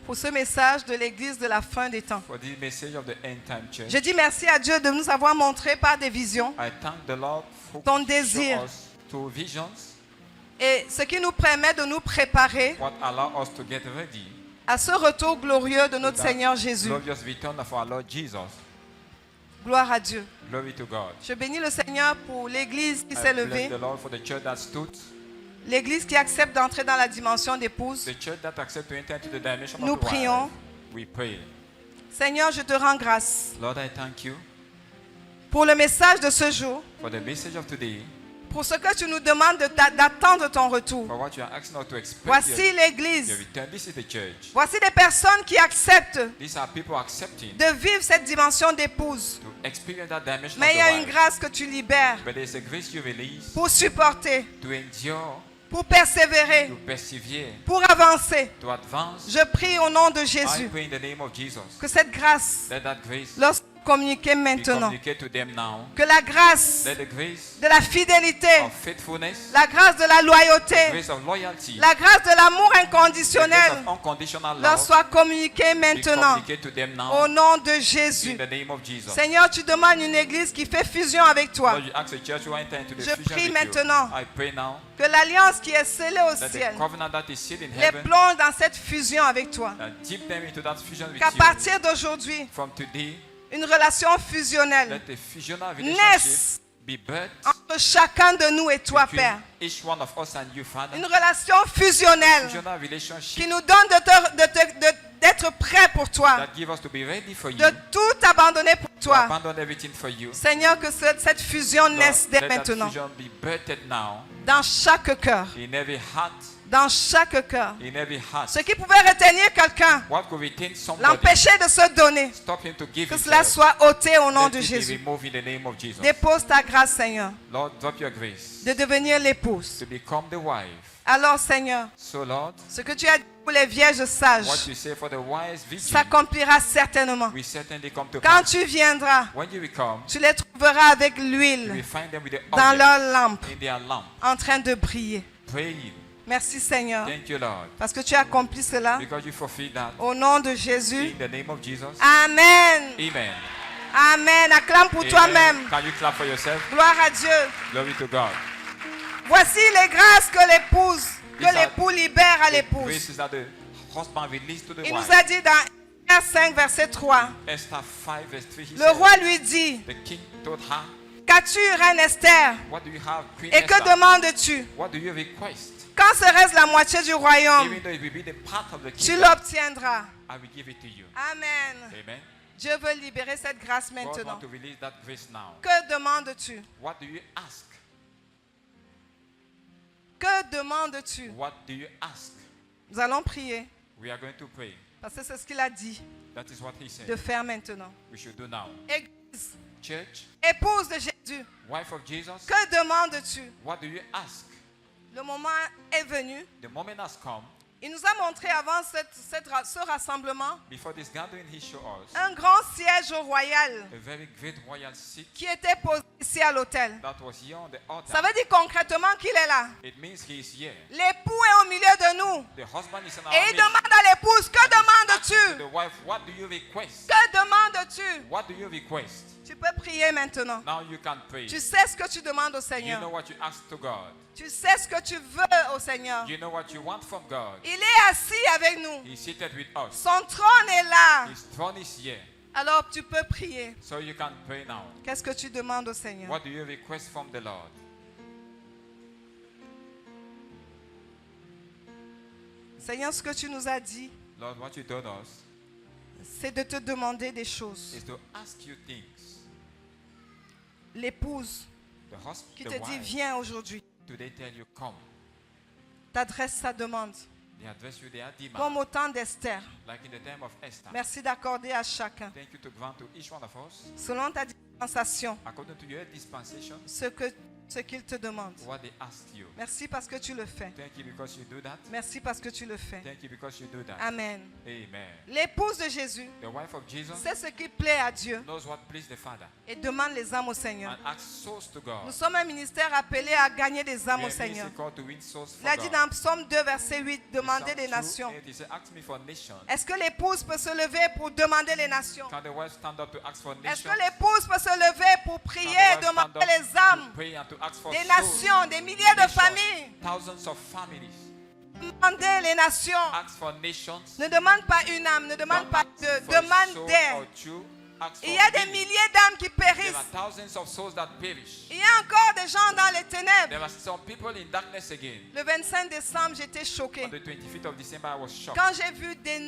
pour ce message de l'Église de la fin des temps. for this message of the end time church. Je dis merci à Dieu de nous avoir montré par des visions I thank the Lord for Ton désir. show us two visions, et ce qui nous permet de nous préparer what allow us to get ready. à ce retour glorieux de notre That Seigneur Jésus. glorious return of our Lord Jesus. Gloire à Dieu. Glory to God. Je bénis le Seigneur pour l'Église qui I s'est bless levée, the Lord for the church that stood, l'Église qui accepte d'entrer dans la dimension d'épouse. the church that accept to enter into the dimension Nous of the prions. wife. We pray. Seigneur, je te rends grâce Lord, I thank you pour le message de ce jour, for the message of today, pour ce que tu nous demandes d'attendre ton retour. for what you are asking us to expect Voici your l'Église. return. This is the church. Voici des personnes qui acceptent These are people accepting de vivre cette dimension d'épouse. to experience that dimension Mais il y a of une the wife. grâce que tu libères But there's a grace you release pour supporter, to endure, pour persévérer, to persevere, pour avancer. to advance. Je prie au nom de I Jésus pray in the name of Jesus. que cette grâce, Let that grace, lorsque communiquer We maintenant. communicate to them now. Que la grâce Let the grace de la fidélité, of faithfulness, la grâce de la the loyauté, grace of loyalty, la grâce de l'amour the grace inconditionnel of unconditional leur love, soit communiquée we maintenant. communicate to them Au now nom de in Jésus. the name of Jesus. Seigneur, tu demandes une église qui fait fusion avec toi. Lord, you ask the church to enter into the Je fusion prie with maintenant you. I pray now Que l'alliance qui est scellée au that ciel the covenant that is sealed in les heaven, plonge dans cette fusion avec toi. dip them into that fusion with Qu'à you. partir d'aujourd'hui, From today, une relation fusionnelle let the fusional naisse relationship be birthed entre chacun de nous et toi, between Père. each one of us and you, Father. Une relation fusionnelle Fusional relationship qui nous donne d'être prêts pour toi, that give us to be ready for you, de tout abandonner pour to toi. abandon everything for you. Seigneur, que cette fusion Lord, naisse dès let that maintenant, fusion be birthed now dans chaque cœur, in every heart, dans chaque cœur. in every heart. Ce qui pouvait retenir quelqu'un, What could retain somebody, l'empêcher de se donner, stop him to give que cela himself, soit ôté au nom let de it be Jésus. removed in the name of Jesus. Dépose ta grâce, Seigneur, Lord, drop your grace de devenir l'épouse. to become the wife. Alors, Seigneur, So, Lord, ce que tu as dit pour les vierges sages what you say for the wise virgin s'accomplira certainement. will certainly come to Quand pass. tu viendras, When you will come, tu les trouveras avec you will l'huile find them with the dans oil leur lampe in their lamp, en train de briller. praying. Merci, Seigneur, Thank you, Lord, parce que tu as accompli cela. because you fulfill that. Au nom de Jésus. In the name of Jesus. Amen. Amen. Amen. Acclame pour Amen. toi-même. Can you clap for yourself? Gloire à Dieu. Glory to God. Voici les grâces que These are l'époux libère à The l'épouse. graces that the husband released to the Il nous wife. a dit dans Esther 5, verset 3, Esther 5 verse 3, he le said, roi lui dit, the king told her, qu'as-tu, reine Esther, what do you have, Queen et que Esther? demandes-tu? What do you request? Quand serait-ce la moitié du royaume? Even though it will be the part of the Tu kingdom, l'obtiendras. I will give it to you. Amen. Amen. Dieu veut libérer cette grâce God maintenant. wants to release that grace now. Que demandes-tu? What do you ask? Que demandes-tu? What do you ask? Nous allons prier, We are going to pray. parce que c'est ce qu'il a dit That is what he de said faire maintenant. we should do now. Église, Church, épouse de Jésus, wife of Jesus, que demandes-tu? what do you ask? Le moment est venu. The moment has come. Il nous a montré avant ce rassemblement Before this gathering, he showed us un grand siège royal a very great royal seat qui était posé ici à l'autel. that was here on the altar. Ça veut dire concrètement qu'il est là. It means he is here. L'époux est au milieu de nous. The husband is in our Et il midst. demande à l'épouse, que To demandes-tu? the wife, what do you request? Que demandes-tu? What do you request? Tu peux prier maintenant. Now you can pray. Tu sais ce que tu demandes au You know Seigneur. what you ask to God. Tu sais ce que tu veux au Seigneur. You know what you want from God. Il est assis avec nous. He's seated with us. Son trône est là. His throne is here. Alors tu peux prier. So you can pray now. Qu'est-ce que tu demandes au Seigneur? What do you request from the Lord? Seigneur, ce que tu nous as dit, Lord, what you told us c'est de te demander des choses. is to ask you things. L'épouse The qui husband, te the dit, wife, viens aujourd'hui, today tell you come. t'adresse sa demande. They address you their demand. Comme au temps d'Esther. Like in the time of Esther. Merci d'accorder à chacun, Thank you to grant to each one of us, selon ta dispensation, according to your dispensation, ce qu'il te demande. what they asked you. Merci parce que tu le fais. Thank you because you do that. Merci parce que tu le fais. Thank you because you do that. Amen. Amen. L'épouse de Jésus The wife of Jesus sait ce qui plaît à Dieu knows what pleased the Father et demande les âmes au Seigneur. and asks souls to God. Nous sommes un ministère appelé à gagner des âmes We au are Seigneur. ministry called to win souls Il for a dit God. dans Psaume 2, verset 8, In demandez Psalm les 2, nations. 8, he said, ask me for nations. Est-ce que l'épouse peut se lever pour demander les nations? Can the wife stand up to ask for Est-ce nations? que l'épouse peut se lever pour prier Can et the wife stand demander up les to âmes pray and to ask for des souls? nations, des milliers de Nations, familles? thousands of families. Demandez les nations. Ask for nations. Ne demande pas une âme, ne demande Don't pas ask deux, for a demande soul des. or two. Ask Il y for a des many. milliers d'âmes qui There périssent. are thousands of souls that perish. Il y a encore des gens dans les ténèbres. There are some people in darkness again. Le 25 décembre, j'étais choquée. On the 25th of December, I was shocked Quand j'ai vu des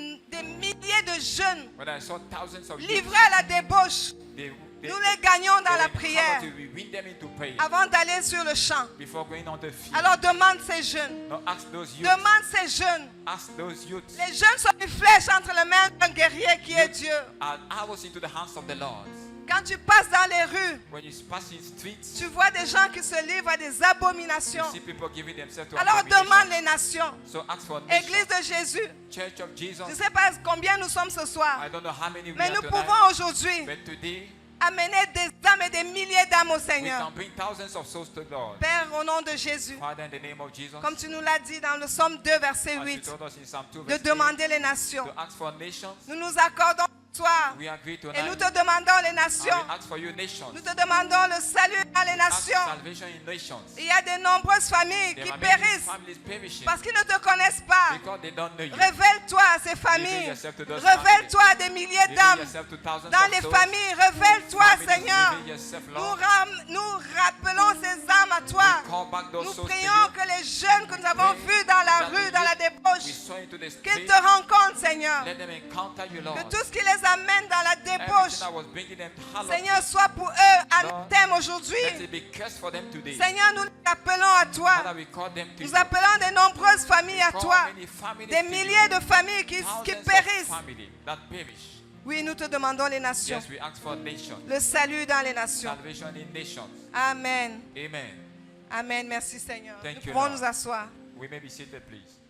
milliers de jeunes when I saw thousands of youths. livrés à la débauche, nous les gagnons dans la prière We win them into prayer avant d'aller sur le champ. before going on the field. Alors demande ces jeunes. No, ask those youths. Demande ces jeunes. Ask those youths. Les jeunes sont une flèche entre les mains d'un guerrier qui est Dieu. And arrows into the hands of the Lord. Quand tu passes dans les rues, when you pass in streets, tu vois des gens qui se livrent à des abominations. you see people giving themselves to Alors abomination. demande les nations. So ask for Église nations. de Jésus, Church of Jesus. je ne sais pas combien nous sommes ce soir, I don't know how many we mais are nous tonight, pouvons aujourd'hui but today amener des âmes et des milliers d'âmes au we Seigneur. can bring thousands of souls to God. Père, au nom de Jésus, Father, in the name of Jesus, comme tu nous l'as dit dans le Psaume 2, verset as you 8, told us in Psalm 2, de verse 8, demander les nations. to ask for nations, Nous nous accordons ce soir we agree tonight. et nous te demandons les And nations. we ask for you nations. Nous te demandons le salut dans les Ask nations. salvation in nations. Il y a de nombreuses familles There qui are many périssent families perishing parce qu'ils ne te connaissent pas. because they don't know you. Révèle-toi à ces familles. yourself to those Révèle-toi à des milliers Reveal d'âmes yourself to thousands dans of les souls. familles. Révèle-toi, Families, Seigneur. reveal yourself, Nous, Lord. nous rappelons ces âmes à toi. Call back those Nous souls to prions you. que les jeunes que nous avons vus dans la rue, dans la We débauche, saw into the qu'ils street. te rencontrent, Seigneur. Let them encounter you, Lord. Que tout ce qui les amène dans la débauche, Everything that was bringing them to hell, Seigneur, soit pour eux Lord, anathème let aujourd'hui. it be cursed for them today. Seigneur, nous les appelons à toi. Father, we call them to Nous you. appelons de nombreuses familles à Call toi. many families Des to milliers you. de familles qui Thousands of périssent. families that perish. Oui, nous te demandons les nations. Yes, we ask for nations. Le salut dans les nations. Salvation in nations. Amen. Amen. Amen. Merci Seigneur. Thank Nous you, pouvons Lord. nous asseoir. We may be seated, please.